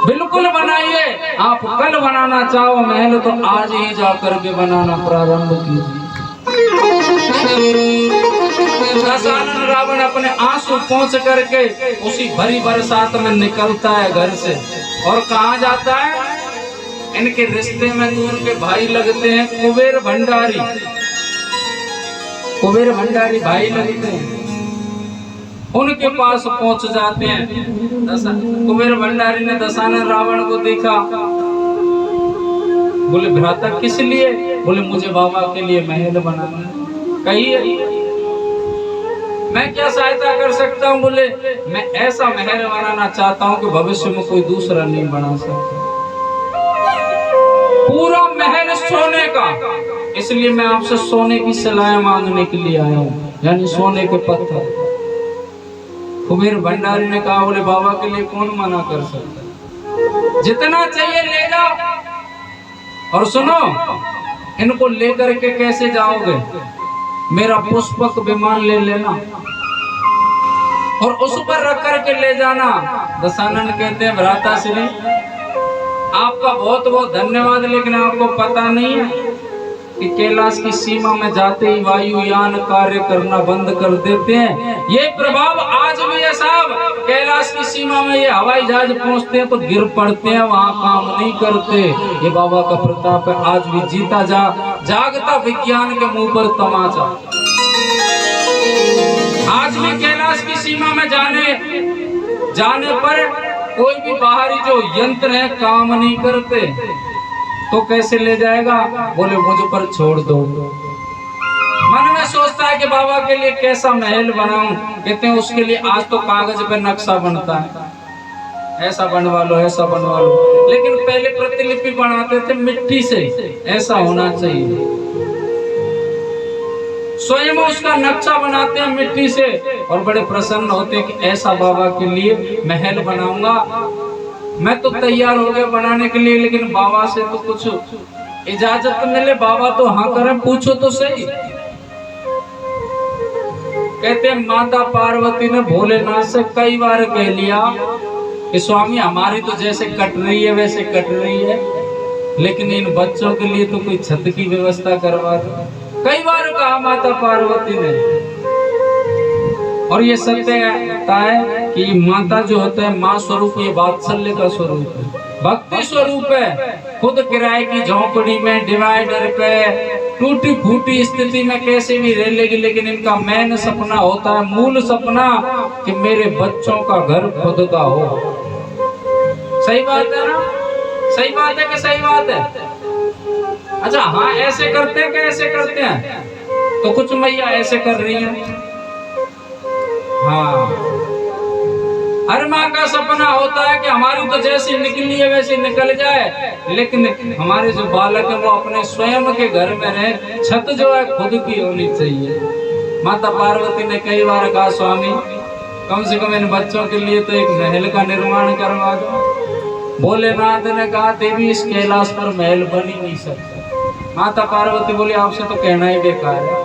बिल्कुल बनाइए। आप कल बनाना चाहो महल तो आज ही जाकर के बनाना प्रारंभ कीजिए। दशानन रावण अपने आंसू पहुंच करके उसी भरी बरसात में निकलता है घर से, और कहाँ जाता है? इनके रिश्ते में दूर के भाई लगते हैं कुबेर भंडारी। कुबेर भंडारी भाई लगते हैं, उनके पास पहुंच जाते हैं। कुबेर भंडारी ने दशानन रावण को देखा, बोले भ्राता किस लिए? बोले मुझे बाबा के लिए महल बनाना है। कहिए मैं क्या सहायता कर सकता हूँ? बोले मैं ऐसा महल बनाना चाहता हूँ कि भविष्य में कोई दूसरा नहीं बना सकता, पूरा महल सोने का, इसलिए मैं आपसे सोने की सलाह मांगने के लिए आया हूँ, यानी सोने के पत्थर। कुबेर भंडारी ने कहा बोले बाबा के लिए कौन मना कर सकता, जितना चाहिए ले जाओ। और सुनो, इनको लेकर के कैसे जाओगे? मेरा पुष्पक विमान ले लेना और उस पर रख करके ले जाना। दशानन कहते हैं भ्राता श्री आपका बहुत बहुत धन्यवाद, लेकिन आपको पता नहीं है कि कैलाश की सीमा में जाते ही वायुयान कार्य करना बंद कर देते हैं। ये प्रभाव आज भी है साहब। कैलाश की सीमा में ये हवाई जहाज पहुंचते हैं तो गिर पड़ते हैं, वहां काम नहीं करते। ये बाबा का प्रताप है, आज भी जीता जागता विज्ञान के मुंह पर तमाचा। आज भी कैलाश की सीमा में जाने पर कोई भी बाहरी जो यंत्र है काम नहीं करते, तो कैसे ले जाएगा? बोले मुझ पर छोड़ दो। मन में सोचता है कि बाबा के लिए कैसा महल बनाऊं। कहते हैं उसके लिए आज तो कागज पे नक्शा बनता है, ऐसा बनवा लो, ऐसा बनवा लो, लेकिन पहले प्रतिलिपि बनाते थे मिट्टी से, ऐसा होना चाहिए। स्वयं उसका नक्शा बनाते हैं मिट्टी से और बड़े प्रसन्न होते हैं कि ऐसा बाबा के लिए महल बनाऊंगा। मैं तो तैयार हो गया बनाने के लिए, लेकिन बाबा से तो कुछ इजाजत मिले। बाबा तो हाँ करें, पूछो तो सही। कहते हैं माता पार्वती ने भोलेनाथ से कई बार कह लिया कि स्वामी हमारी तो जैसे कट रही है वैसे कट रही है, लेकिन इन बच्चों के लिए तो कोई छत की व्यवस्था करवा दो। कई बार कहा माता पार्वती ने। और ये सत्य है कि माता जो होता है माँ स्वरूप, ये वात्सल्य का स्वरूप है, भक्ति स्वरूप है। खुद किराए की झोंपड़ी में डिवाइडर पे टूटी फूटी स्थिति में कैसे भी रह लेगी, लेकिन इनका मेन सपना होता है, मूल सपना, कि मेरे बच्चों का घर खुद का हो। सही बात है ना? सही बात है कि सही बात है? अच्छा हाँ, ऐसे करते हैं कि ऐसे करते हैं? तो कुछ मैया ऐसे कर रही हैं। हाँ, हर माँ का सपना होता है कि हमारी तो जैसी निकली है वैसी निकल जाए, लेकिन हमारे जो बालक है वो अपने स्वयं के घर में रहे, छत जो है खुद की होनी चाहिए। माता पार्वती ने कई बार कहा स्वामी कम से कम इन बच्चों के लिए तो एक महल का निर्माण करवा दो। भोलेनाथ ने कहा देवी इस कैलाश पर महल बन ही नहीं सकता। माता पार्वती बोली आपसे तो कहना ही बेकार है,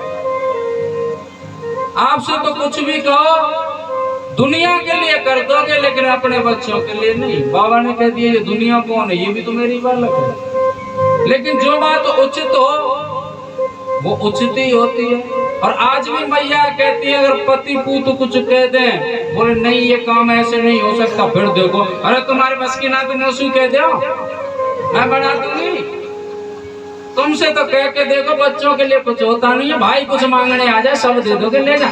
आपसे तो कुछ भी कहो दुनिया के लिए कर दोगे, लेकिन अपने बच्चों के लिए नहीं। बाबा ने कह दिया ये दुनिया कौन है, ये भी तो मेरी बालक है। लेकिन जो बात उचित हो वो उचित ही होती है। और आज भी मैया कहती है अगर पति पूत कुछ कह दें, बोले नहीं ये काम ऐसे नहीं हो सकता, फिर देखो अरे तुम्हारे बस की ना तुम उसको कह दो मैं बना दूंगी। तुमसे तो कह के देखो बच्चों के लिए कुछ होता नहीं है, भाई कुछ मांगने आ जाए सब दे दोगे, ले जा।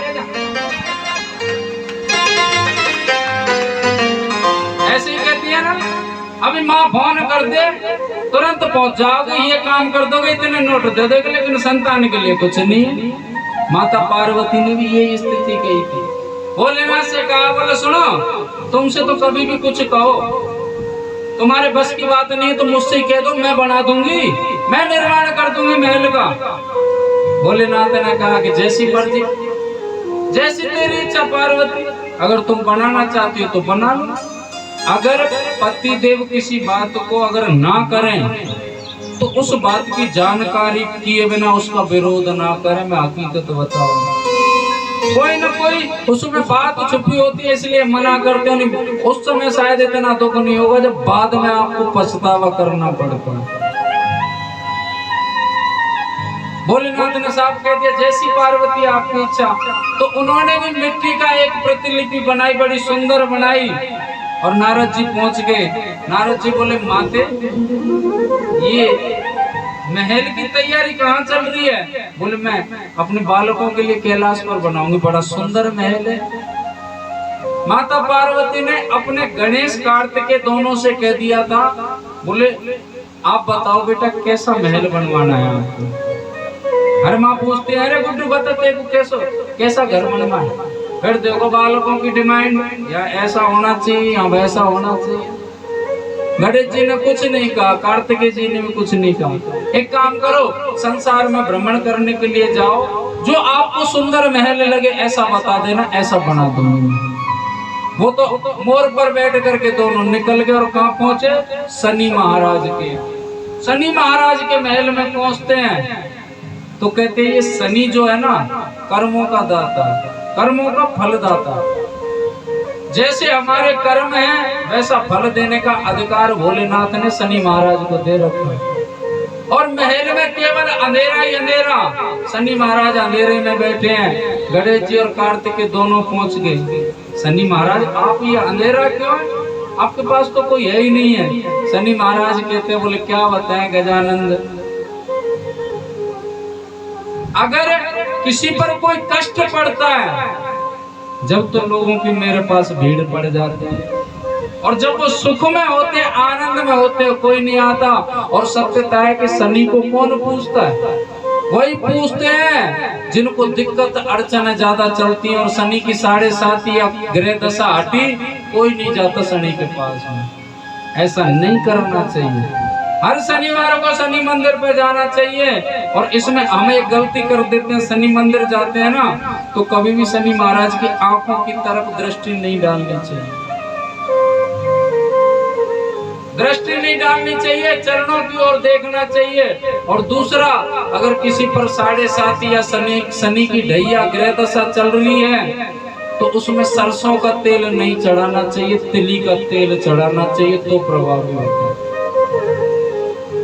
ऐसे ही कहती है ना। अभी माँ फोन कर दे तुरंत पहुंच जाओगे, ये काम कर दोगे, इतने नोट दे दोगे, लेकिन संतान के लिए कुछ नहीं है। माता पार्वती ने भी यही स्थिति कही थी। भोलेनाथ से कहा बोले सुनो तुमसे तो कभी भी कुछ कहो, तुम्हारे बस की बात नहीं है तो मुझसे कह दो, मैं बना दूंगी, मैं निर्माण कर दूंगी महल का। भोलेनाथ ने कहा कि जैसी मर्जी, जैसी तेरी इच्छा पार्वती, अगर तुम बनाना चाहती हो तो बना लो। अगर पति देव किसी बात को अगर ना करें तो उस बात की जानकारी किए बिना उसका विरोध ना करें। मैं हकीकत बताऊं कोई ना कोई उसमें बात छुपी होती है इसलिए मना करते नहीं। उस समय शायद इतना दुख नहीं होगा जब बाद में आपको पछतावा करना पड़ता है। भोलेनाथ ने साफ कह दिया जैसी पार्वती आपकी इच्छा। तो उन्होंने भी मिट्टी का एक प्रतिलिपि बनाई, बड़ी सुंदर बनाई, और नारद जी पहुंच गए। नारद जी बोले माते ये महल की तैयारी कहाँ चल रही है? बोले मैं अपने बालकों के लिए कैलाश पर बनाऊंगी, बड़ा सुंदर महल है। माता पार्वती ने अपने गणेश कार्तिकेय दोनों से कह दिया था, बोले आप बताओ बेटा कैसा महल बनवाना है आपको। अरे माँ पूछते हैं अरे गुड्डू बता तेरे को कैसा घर बनवाना है? फिर देखो बालकों की डिमांड, या ऐसा होना चाहिए या वैसा होना चाहिए। गणेश जी ने कुछ नहीं कहा, कार्तिकेय जी ने भी कुछ नहीं कहा। एक काम करो संसार में भ्रमण करने के लिए जाओ, जो आपको सुंदर महल लगे ऐसा बता देना, ऐसा बना दूंगी। वो तो मोर पर बैठ करके दोनों निकल गए और कहाँ पहुंचे? शनि महाराज के। शनि महाराज के महल में पहुंचते हैं तो कहते हैं ये शनि जो है ना कर्मों का दाता, कर्मों का फलदाता। जैसे हमारे कर्म हैं वैसा फल देने का अधिकार भोलेनाथ ने शनि महाराज को दे रखा है। और महल में केवल अंधेरा ही अंधेरा, शनि महाराज अंधेरे में बैठे हैं। गणेश जी और कार्तिकेय दोनों पहुंच गए। शनि महाराज आप ये अंधेरा क्यों है? आपके पास तो कोई है ही नहीं है। शनि महाराज कहते हैं बोले क्या बताएं गजानंद, अगर किसी पर कोई कष्ट पड़ता है जब तो लोगों की मेरे पास भीड़ पड़ जाती है, और जब वो सुख में होते आनंद में होते कोई नहीं आता। और सत्यता है कि शनि को कौन पूछता है? वही पूछते हैं जिनको दिक्कत अड़चन ज्यादा चलती है। और शनि की 7.5 या ग्रह दशा हटी, कोई नहीं जाता शनि के पास में। ऐसा नहीं करना चाहिए। हर शनिवार को शनि मंदिर पे जाना चाहिए। और इसमें हम एक गलती कर देते हैं, शनि मंदिर जाते हैं ना तो कभी भी शनि महाराज की आंखों की तरफ दृष्टि नहीं डालनी चाहिए, दृष्टि नहीं डालनी चाहिए, चरणों की ओर देखना चाहिए। और दूसरा, अगर किसी पर 7.5 या शनि की ढैया ग्रह दशा चल रही है तो उसमें सरसों का तेल नहीं चढ़ाना चाहिए, तिली का तेल चढ़ाना चाहिए, तो प्रभावी होता है।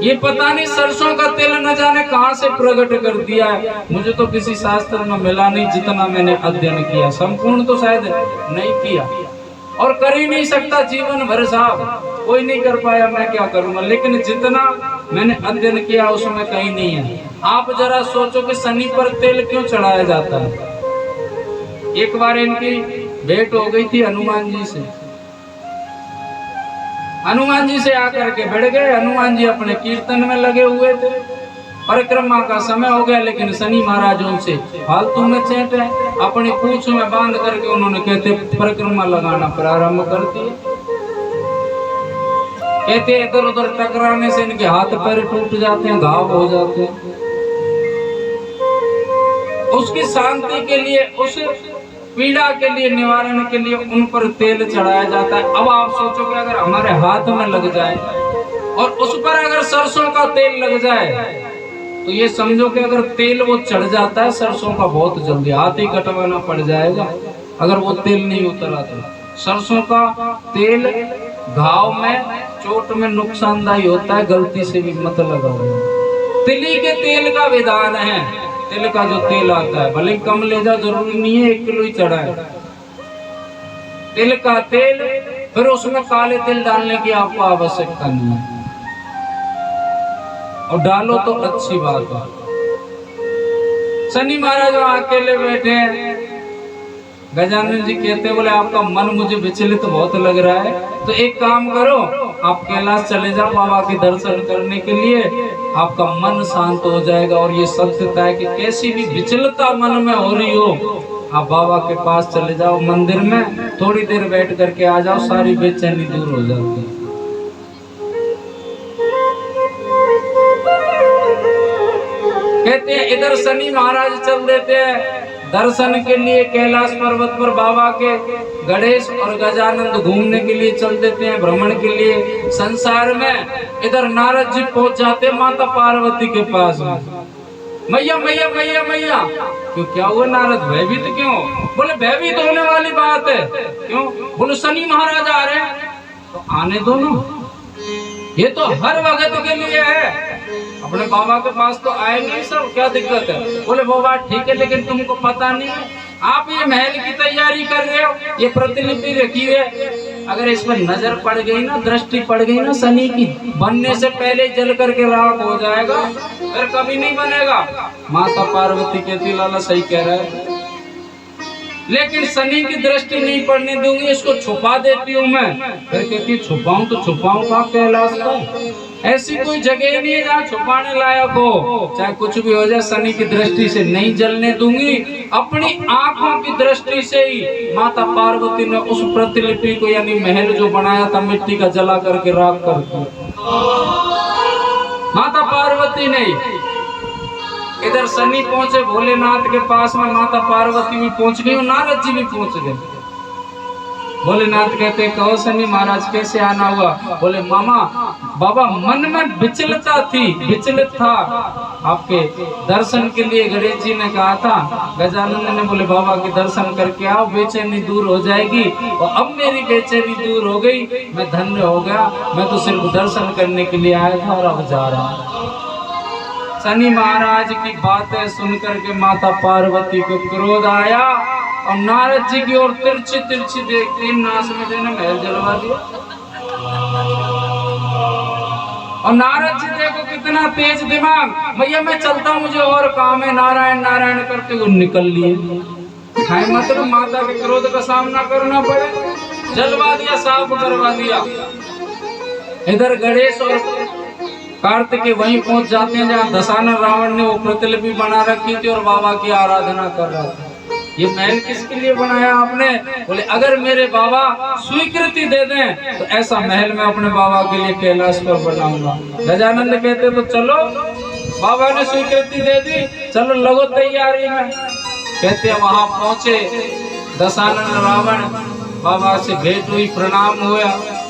ये पता नहीं सरसों का तेल न जाने कहां से प्रकट कर दिया है, मुझे तो किसी शास्त्र में मिला नहीं। जितना मैंने अध्ययन किया, संपूर्ण तो शायद नहीं किया और कर ही नहीं सकता जीवन भर साहब, कोई नहीं कर पाया, मैं क्या करूंगा। लेकिन जितना मैंने अध्ययन किया उसमें कहीं नहीं है। आप जरा सोचो कि शनि पर तेल क्यों चढ़ाया जाता है। एक बार इनकी भेंट हो गई थी हनुमान जी से। हनुमान जी से आकर के बैठ गए। हनुमान जी अपने कीर्तन में लगे हुए थे, परिक्रमा का समय हो गया, लेकिन शनि महाराज उनसे फालतू में चैट है। अपनी पूंछ में बांध करके उन्होंने कहते परिक्रमा लगाना प्रारंभ कर दिए। कहते इधर उधर टकराने से इनके हाथ पैर टूट जाते हैं, घाव हो जाते हैं। उसकी शांति के लिए, उस पीड़ा के लिए, निवारण के लिए उन पर तेल चढ़ाया जाता है। अब आप सोचो कि अगर हमारे हाथ में लग जाए और उस पर अगर सरसों का तेल लग जाए तो ये समझो कि अगर तेल वो चढ़ जाता है सरसों का बहुत जल्दी, हाथ ही कटवाना पड़ जाएगा अगर वो तेल नहीं उतरा तो। सरसों का तेल घाव में चोट में नुकसानदायी होता है, गलती से भी मत लगाओ। तिली के तेल का विधान है, तिल का जो तेल आता है भले कम ले जा, जरूरी नहीं है 1 किलो ही चढ़ा है तिल का तेल, फिर उसमें काले तिल डालने की आपको आवश्यकता नहीं है, और डालो तो अच्छी बात है। शनि महाराज अकेले बैठे हैं, गजानन जी कहते बोले आपका मन मुझे विचलित बहुत लग रहा है, तो एक काम करो आप कैलाश चले जाओ बाबा के दर्शन करने के लिए, आपका मन शांत हो जाएगा। और ये सत्यता है कि कैसी भी विचलता मन में हो रही हो, आप बाबा के पास चले जाओ मंदिर में, थोड़ी देर बैठ करके आ जाओ, सारी बेचैनी दूर हो जाती है। कहते हैं इधर शनि महाराज चल देते हैं दर्शन के लिए, कैलाश पर्वत पर बाबा के गणेश और गजानंद घूमने के लिए चल देते हैं, भ्रमण के लिए संसार में। इधर नारद जी पहुंच जाते माता पार्वती के पास में, मैया मैया मैया मैया। क्यों, क्या हुआ नारद, भयभीत क्यों? बोले भयभीत होने वाली बात है। क्यों? बोले शनि महाराज आ रहे हैं। तो आने दो ना, ये तो हर वक्त के लिए है, अपने बाबा के पास तो आएंगे सब, क्या दिक्कत है? बोले वो बात ठीक है, लेकिन तुमको पता नहीं है, आप ये महल की तैयारी कर रहे हो, ये प्रतिलिपि रखी है, अगर इस पर नजर पड़ गई ना, दृष्टि पड़ गई ना शनि की, बनने से पहले जल करके राख हो जाएगा, फिर कभी नहीं बनेगा। माता पार्वती कहती लाला सही कह रहा है, लेकिन शनि की दृष्टि नहीं पड़ने दूंगी, इसको छुपा देती हूँ मैं। फिर कहती छुपाऊं तो छुपाऊं कहाँ कैलाश का, ऐसी कोई जगह नहीं है जहाँ छुपाने लायक हो, चाहे कुछ भी हो जाए शनि की दृष्टि से नहीं जलने दूंगी। अपनी आंखों की दृष्टि से ही माता पार्वती ने उस प्रतिलिपि को यानी महल जो बनाया था मिट्टी का जला करके राख कर दिया। माता पार्वती ने, इधर शनि पहुंचे भोलेनाथ के पास में, माता पार्वती भी पहुंच गई और नारद जी भी पहुंच गए। भोलेनाथ कहते कहो शनि महाराज कैसे आना हुआ? बोले मामा बाबा मन में विचलता थी, विचलित था, आपके दर्शन के लिए गणेश जी ने कहा था। गजानंद ने बोले बाबा के दर्शन करके आओ, बेचैनी दूर हो जाएगी। और अब मेरी बेचैनी दूर हो गई, मैं धन्य हो गया, मैं तो सिर्फ दर्शन करने के लिए आया था और अब जा रहा हूँ। शनि महाराज की बातें सुनकर के माता पार्वती को क्रोध आया और नारद जी की ओर तिरछी तिरछी देखते नाश में देने महल जलवा दिया। और नारद जी देखो कितना तेज दिमाग, भैया मैं चलता हूँ मुझे और काम है, नारायण नारायण करते हुए निकल लिए। मतलब माता के क्रोध का सामना करना पड़े, जलवा दिया, साफ करवा दिया। इधर गणेश और कार्तिकेय वहीं पहुंच जाते हैं जहाँ दशानन रावण ने वो प्रतिलिपि बना रखी थी और बाबा की आराधना कर रहा था। ये महल किसके लिए बनाया आपने? बोले अगर मेरे बाबा स्वीकृति दे दें तो ऐसा महल मैं अपने बाबा के लिए कैलाश पर बनाऊंगा। गजानंद कहते तो चलो, बाबा ने स्वीकृति दे दी, चलो लगो तैयारी में। कहते वहां पहुंचे, दशानन रावण, बाबा से भेंट हुई, प्रणाम हुआ,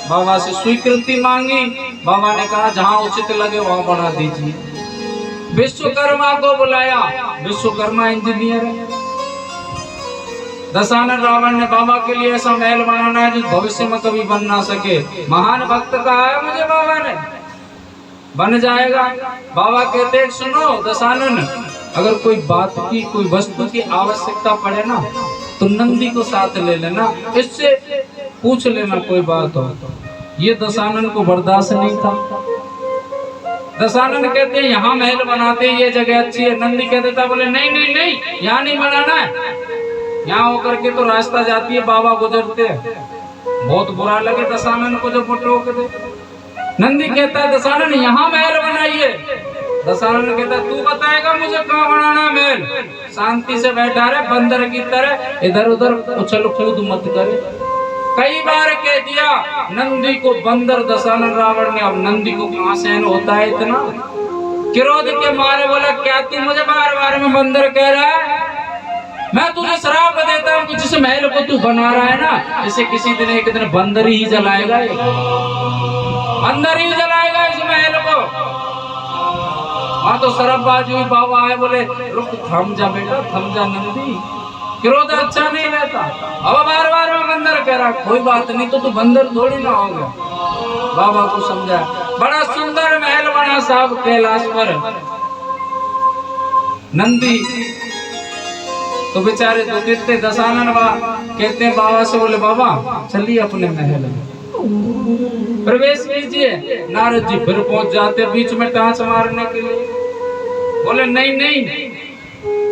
बाबा से स्वीकृति मांगी। बाबा ने कहा जहाँ उचित लगे वहां बना दीजिए। विश्वकर्मा को बुलाया, विश्वकर्मा इंजीनियर है। दशानन रावण ने बाबा के लिए ऐसा महल बनाना है जो भविष्य में कभी बन ना सके। महान भक्त कहा है मुझे बाबा ने, बन जाएगा। बाबा कहते हैं सुनो दशानन, अगर कोई बात की, कोई वस्तु की आवश्यकता पड़े ना तो नंदी को साथ ले लेना, इससे पूछ लेना कोई बात हो। ये दशानन को बर्दाश्त नहीं था। दशानन कहते हैं यहाँ महल बनाते, ये जगह अच्छी है। नंदी कहते था, बोले नहीं नहीं नहीं, यहाँ नहीं बनाना है, यहाँ होकर के तो रास्ता जाती है, बाबा गुजरते हैं। बहुत बुरा लगे दशानन को जब वो टोक दे। नंदी कहता है दशानन यहाँ महल बनाइए। दशानन कहता है तू बताएगा मुझे कहाँ बनाना महल, शांति से बैठा रहे बंदर की तरह, इधर उधर उछल कूद मत करे। कई बार कह दिया नंदी को बंदर दशानन रावण ने। अब नंदी को कहाँ सहन होता है इतना, क्रोध के मारे बोला क्या तू मुझे बार बार में बंदर कह रहा है? मैं तुझे श्राप देता हूँ कि जिस महल को तू बना रहा है ना, इसे किसी दिन एक दिन बंदर ही जलाएगा, बंदर ही जलाएगा इस महल को। वहां तो शराबबाज हुई, बाबा आए बोले रुक, थम जा बेटा, थम जा नंदी, क्रोध अच्छा नहीं रहता। अब बार बार में बंदर कह रहा कोई बात नहीं, तो तू बंदर थोड़ी ना हो गया। बाबा को समझा, बड़ा सुंदर महल बना साहब कैलाश पर। नंदी तो बेचारे दुखित थे। दशानन कहते हैं बाबा से, बोले बाबा चलिए अपने महल में प्रवेश कीजिए। नारद जी फिर पहुंच जाते बीच में टांच मारने के लिए। बोले नहीं नहीं,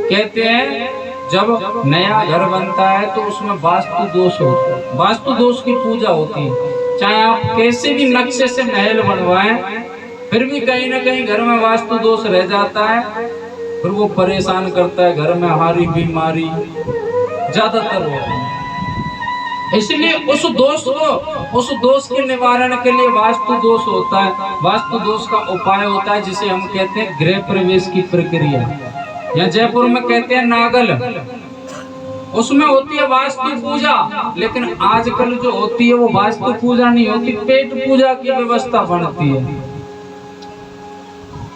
कहते हैं जब नया घर बनता है तो उसमें वास्तु दोष होता है, वास्तु दोष की पूजा होती है। चाहे आप कैसे भी नक्शे से महल बनवाएं, फिर भी कहीं ना कहीं घर में वास्तु दोष रह जाता है, फिर वो परेशान करता है। घर में हारी बीमारी ज्यादातर होती है। इसलिए उस दोष के निवारण के लिए वास्तु दोष होता है। वास्तु दोष का उपाय होता है जिसे हम कहते हैं गृह प्रवेश की प्रक्रिया, या जयपुर में कहते हैं नागल। उसमें होती है वास्तु पूजा, लेकिन आजकल जो होती है वो वास्तु पूजा नहीं होती, पेट पूजा की व्यवस्था बनती है।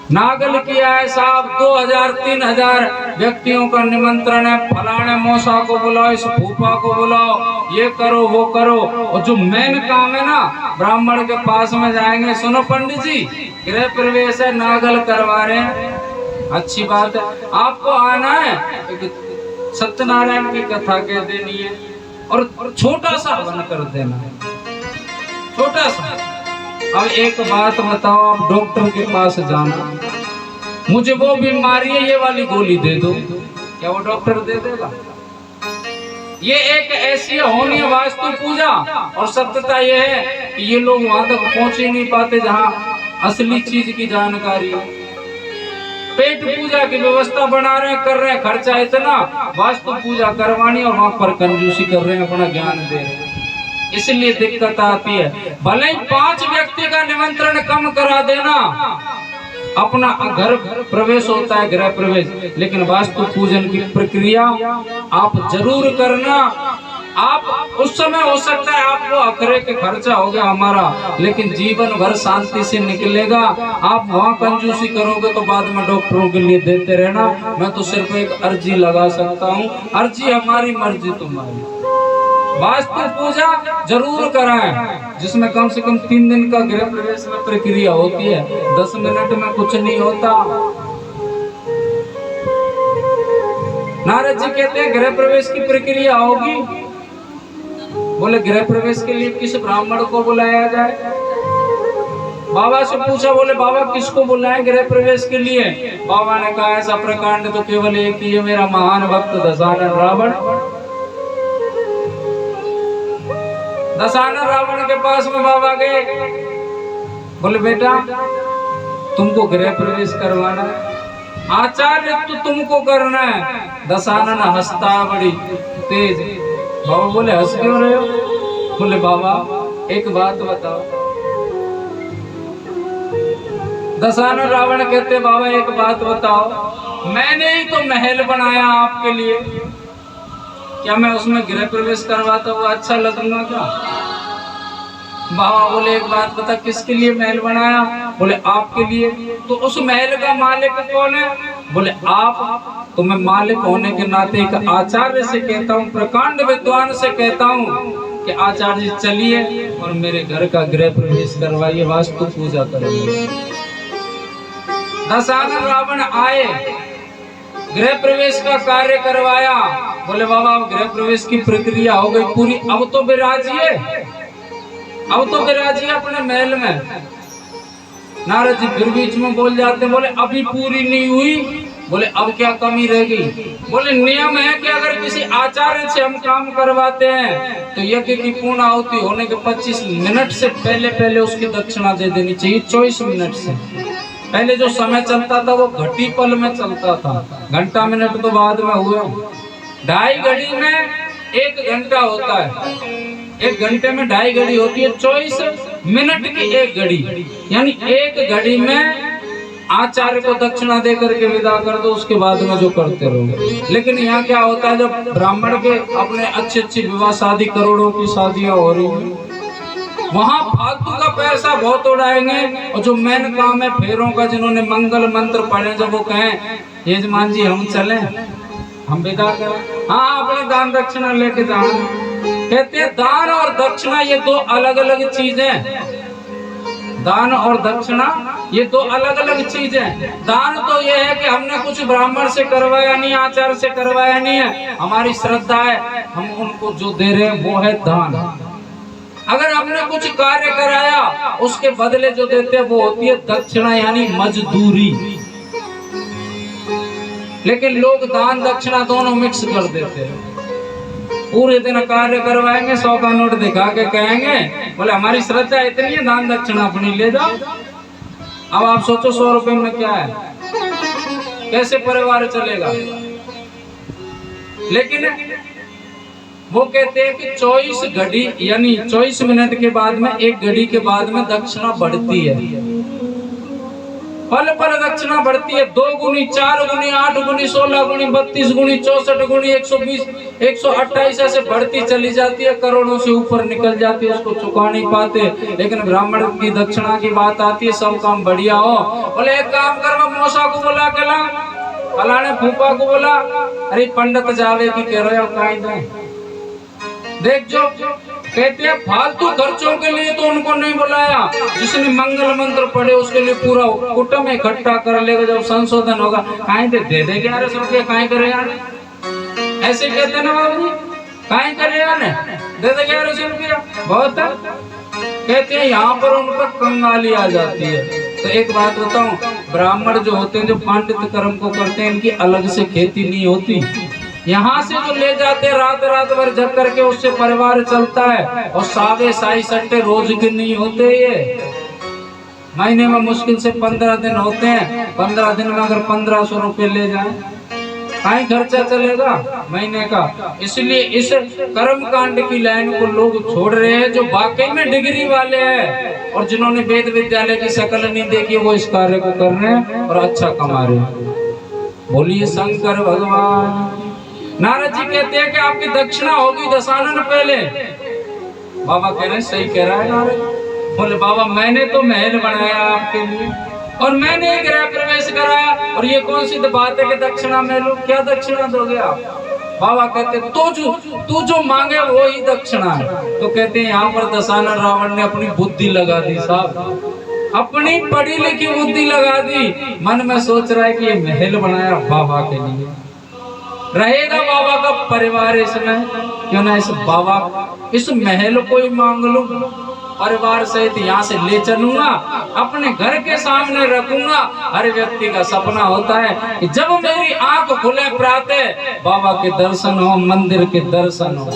नागल किया है साहब, 2000-3000 व्यक्तियों का निमंत्रण है। फलाने मौसा को बुलाओ, इस फूफा को बुलाओ, ये करो वो करो। और जो मेन काम है ना, ब्राह्मण के पास में जाएंगे, सुनो पंडित जी गृह प्रवेश है, नागल करवा रहे हैं, अच्छी बात है, आपको आना है, सत्यनारायण की कथा कह देनी है और छोटा सा हवन कर देना, छोटा सा। अब एक बात बताओ, आप डॉक्टर के पास जाना, मुझे वो बीमारी है, ये वाली गोली दे दो, क्या वो डॉक्टर दे देगा? ये एक ऐसी होनी है वास्तु पूजा। और सत्यता ये है कि ये लोग वहां तक पहुंच ही नहीं पाते जहां असली चीज की जानकारी है। पेट पूजा की व्यवस्था बना रहे हैं, कर रहे हैं, खर्चा इतना, वास्तु पूजा करवानी और वहां पर कंजूसी कर रहे हैं, अपना ज्ञान दे रहे हैं, इसलिए दिक्कत आती है। भले ही 5 व्यक्ति का निमंत्रण कम करा देना, अपना घर प्रवेश होता है गृह प्रवेश, लेकिन वास्तु पूजन की प्रक्रिया आप जरूर करना। आप उस समय हो सकता है आपको अखरे के खर्चा हो गया हमारा, लेकिन जीवन भर शांति से निकलेगा। आप वहाँ कंजूसी करोगे तो बाद में डॉक्टरों के लिए देते रहना। मैं तो सिर्फ एक अर्जी लगा सकता हूँ, अर्जी हमारी, मर्जी तुम्हारी। वास्तु पूजा जरूर कराएं, जिसमें कम से कम 3 दिन का गृह प्रवेश में प्रक्रिया होती है, 10 मिनट में कुछ नहीं होता। नारद जी कहते हैं गृह प्रवेश की प्रक्रिया होगी। बोले गृह प्रवेश के लिए किस ब्राह्मण को बुलाया जाए? बाबा से पूछा, बोले बाबा किसको बुलाएं गृह प्रवेश के लिए? बाबा ने कहा ऐसा प्रकांड तो केवल एक ही है, मेरा महान भक्त दशानन रावण। दशानन रावण के पास में बाबा गए, बोले बेटा तुमको गृह प्रवेश करवाना है, आचार्य तो तुमको करना है। दशानन हंसता बड़ी तेज। बाबा बोले हंस क्यों रहे हो? बोले बाबा एक बात बताओ। दशानन रावण कहते बाबा एक बात बताओ, मैंने ही तो महल बनाया आपके लिए, क्या मैं उसमें गृह प्रवेश करवाता हुआ अच्छा लगूंगा क्या? बाबा बोले एक बात बता, किसके लिए महल बनाया? बोले आपके लिए। तो उस महल का मालिक कौन है? बोले आप। तो मैं मालिक होने के नाते एक आचार्य से कहता हूँ, प्रकांड विद्वान से कहता हूँ कि आचार्य जी चलिए और मेरे घर का गृह प्रवेश करवाइए, वास्तु पूजा करवाइए। दशानन रावण आए, गृह प्रवेश का कार्य करवाया। बोले बाबा अब गृह प्रवेश की प्रक्रिया हो गई पूरी, अब तो विराजिए, अब तो विराजिए अपने महल में। नारद जी फिर बीच में बोल जाते, बोले अभी पूरी नहीं हुई। बोले अब क्या कमी रह गई? बोले नियम है कि अगर किसी आचार्य से हम काम करवाते हैं तो यज्ञ की पूर्ण आहुति होने के 25 मिनट से पहले उसकी दक्षिणा दे देनी चाहिए। 24 मिनट से पहले जो समय चलता था वो घटी पल में चलता था, घंटा मिनट तो बाद में हुए। 2.5 घड़ी में 1 घंटा होता है, 1 घंटे में 2.5 घड़ी होती है, 24 मिनट की 1 घड़ी, यानी 1 घड़ी में आचार्य को दक्षिणा दे करके विदा कर दो, उसके बाद में जो करते रहो। लेकिन यहाँ क्या होता है, जब ब्राह्मण के अपने अच्छी विवाह शादी, करोड़ों की शादियां हो रही हैं, वहां फालतू का पैसा बहुत उड़ाएंगे, और जो मेन काम है फेरों का, जिन्होंने मंगल मंत्र पढ़े, जब वो कहें यजमान जी हम चलें, हम विदा करें, हाँ अपने दान दक्षिणा लेके जाओ। कहते हैं दान और दक्षिणा ये दो अलग अलग चीजें, दान और दक्षिणा ये दो अलग अलग चीजें। दान तो ये है कि हमने कुछ ब्राह्मण से करवाया नहीं, आचार्य से करवाया नहीं है, हमारी श्रद्धा है, हम उनको जो दे रहे हैं वो है दान। अगर हमने कुछ कार्य कराया उसके बदले जो देते हैं वो होती है दक्षिणा, यानी मजदूरी। लेकिन लोग दान दक्षिणा दोनों मिक्स कर देते हैं। पूरे दिन कार्य करवाएंगे, 100 का नोट दिखा के कहेंगे बोले हमारी श्रद्धा इतनी है, दान दक्षिणा अपनी ले जाओ। अब आप सोचो 100 रुपए में क्या है, कैसे परिवार चलेगा। लेकिन वो कहते हैं कि 24 घड़ी यानी 24 मिनट के बाद में, 1 घड़ी के बाद में दक्षिणा बढ़ती है, पल पल दक्षिणा बढ़ती है। 2 गुनी, 4 गुनी, 8 गुनी, 16 गुनी, 32 गुनी, 64 गुनी, 120, 128 ऐसे बढ़ती चली जाती है, करोड़ों से ऊपर निकल जाती है, उसको चुका नहीं पाते। लेकिन ब्राह्मण की दक्षिणा की बात आती है, सब काम बढ़िया हो, बोले एक काम करो, मौसा को बोला के ला, फलाने फूफा को बोला, अरे पंडित जावे की कह रहे हो काई दे, देख जो कहते हैं फालतू खर्चों के लिए तो उनको नहीं बुलाया, जिसने मंगल मंत्र पढ़े उसके लिए पूरा कुटुंब इकट्ठा कर लेगा, जब संशोधन होगा कहीं दे दे 1100 रुपया, कहीं करे यार, ऐसे कहते ना बाबू जी, कहीं करे यार, दे दे 1100 रुपया बहुत है। कहते हैं यहाँ पर उन पर कंगाली आ जाती है। तो एक बात बताऊं, ब्राह्मण जो होते हैं, जो पांडित कर्म को करते हैं, इनकी अलग से खेती नहीं होती, यहाँ से जो ले जाते रात रात भर जग करके उससे परिवार चलता है, और सावे साई सट्टे रोज के नहीं होते, ये महीने में मुश्किल से 15 दिन होते हैं। 15 दिन में अगर 1500 रुपये ले जाए, कहीं खर्चा चलेगा महीने का। इसलिए इस कर्म कांड की लाइन को लोग छोड़ रहे हैं, जो वाकई में डिग्री वाले हैं और जिन्होंने वेद विद्यालय की शक्ल नहीं देखी, वो इस कार्य को कर रहे हैं और अच्छा कमा रहे हैं। बोलिए शंकर भगवान। नारद जी कहते हैं कि आपकी दक्षिणा होगी दशानन पहले। बाबा कह रहे हैं सही कह रहा है नारद। बोले बाबा मैंने तो महल बनाया आपके लिए, और मैंने एक गृह प्रवेश कराया, और ये कौन सी बात है कि दक्षिणा में लो, क्या दक्षिणा दोगे आप। बाबा कहते तू जो मांगे वो ही दक्षिणा है। तो कहते हैं यहाँ पर दशानन रावण ने अपनी बुद्धि लगा दी साहब, अपनी पढ़ी लिखी बुद्धि लगा दी। मन में सोच रहा है कि ये महल बनाया बाबा के लिए, रहेगा बाबा का परिवार इसमें, क्यों ना इस बाबा इस महल को ही मांग लूं, परिवार सहित यहाँ से ले चलूंगा, अपने घर के सामने रखूंगा। हर व्यक्ति का सपना होता है कि जब मेरी आंख खुले प्रातः, बाबा के दर्शन हो, मंदिर के दर्शन हो,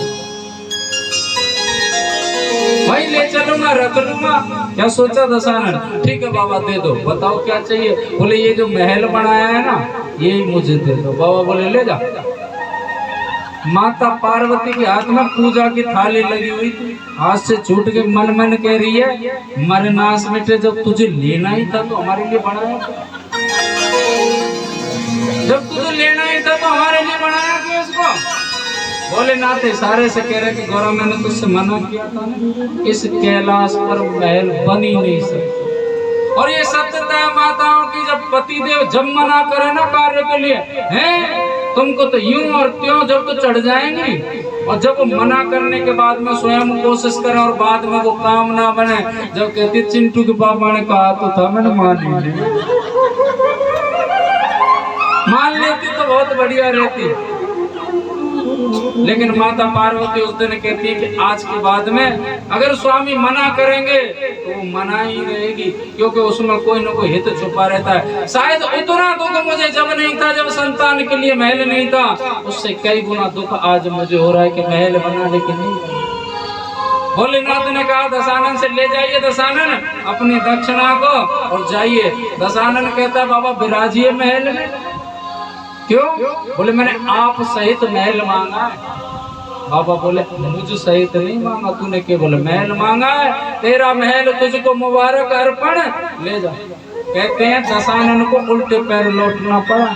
वही ले चलूंगा, रख लूंगा। क्या सोचा दशानन, ठीक है बाबा दे दो, बताओ क्या चाहिए। बोले ये जो महल बनाया है ना, यही मुझे दे दो। बाबा बोले ले जा। माता पार्वती के हाथ में पूजा की थाली लगी हुई थी, हाथ से छूट के मन मन कह रही है मरनास मिटे, जब तुझे लेना ही था तो हमारे लिए बनाया था, जब तुझे लेना ही था तो हमारे लिए बनाया क्यों इसको। बोले नाते सारे से कह रहे कि गौरव मैंने तुझसे मना किया था ना, इस कैलाश पर महल बन ही नहीं सकता। और ये सत्यता है माताओं की, जब पतिदेव जब मना करे ना कार्य के लिए, हैं तुमको तो यूं और त्यों जब तो चढ़ जाएंगी, और जब वो मना करने के बाद में स्वयं कोशिश करें और बाद में वो काम ना बने, जब कहती चिंटू के पापा ने कहा तो था मैंने मान लेती तो बहुत बढ़िया रहती। लेकिन माता पार्वती उस दिन कहती है कि आज के बाद में अगर स्वामी मना करेंगे तो वो मना ही रहेगी, क्योंकि उसमें कोई ना कोई हित छुपा रहता है। शायद उतना दुख मुझे जब नहीं था, जब संतान के लिए महल नहीं था, उससे कई गुना दुख आज मुझे हो रहा है कि महल बनाने के नहीं। भोलेनाथ ने कहा दशानन से ले जाइए दशानन अपनी दक्षिणा को और जाइए। दशानन कहता है बाबा विराजिए महल में। क्यों? बोले मैंने आप सहित महल मांगा है। बाबा बोले मुझ सहित नहीं मांगा, तूने केवल महल मांगा है, तेरा महल तुझको मुबारक अर्पण, ले जा। कहते हैं दशानन को उल्टे पैर लौटना पड़ा।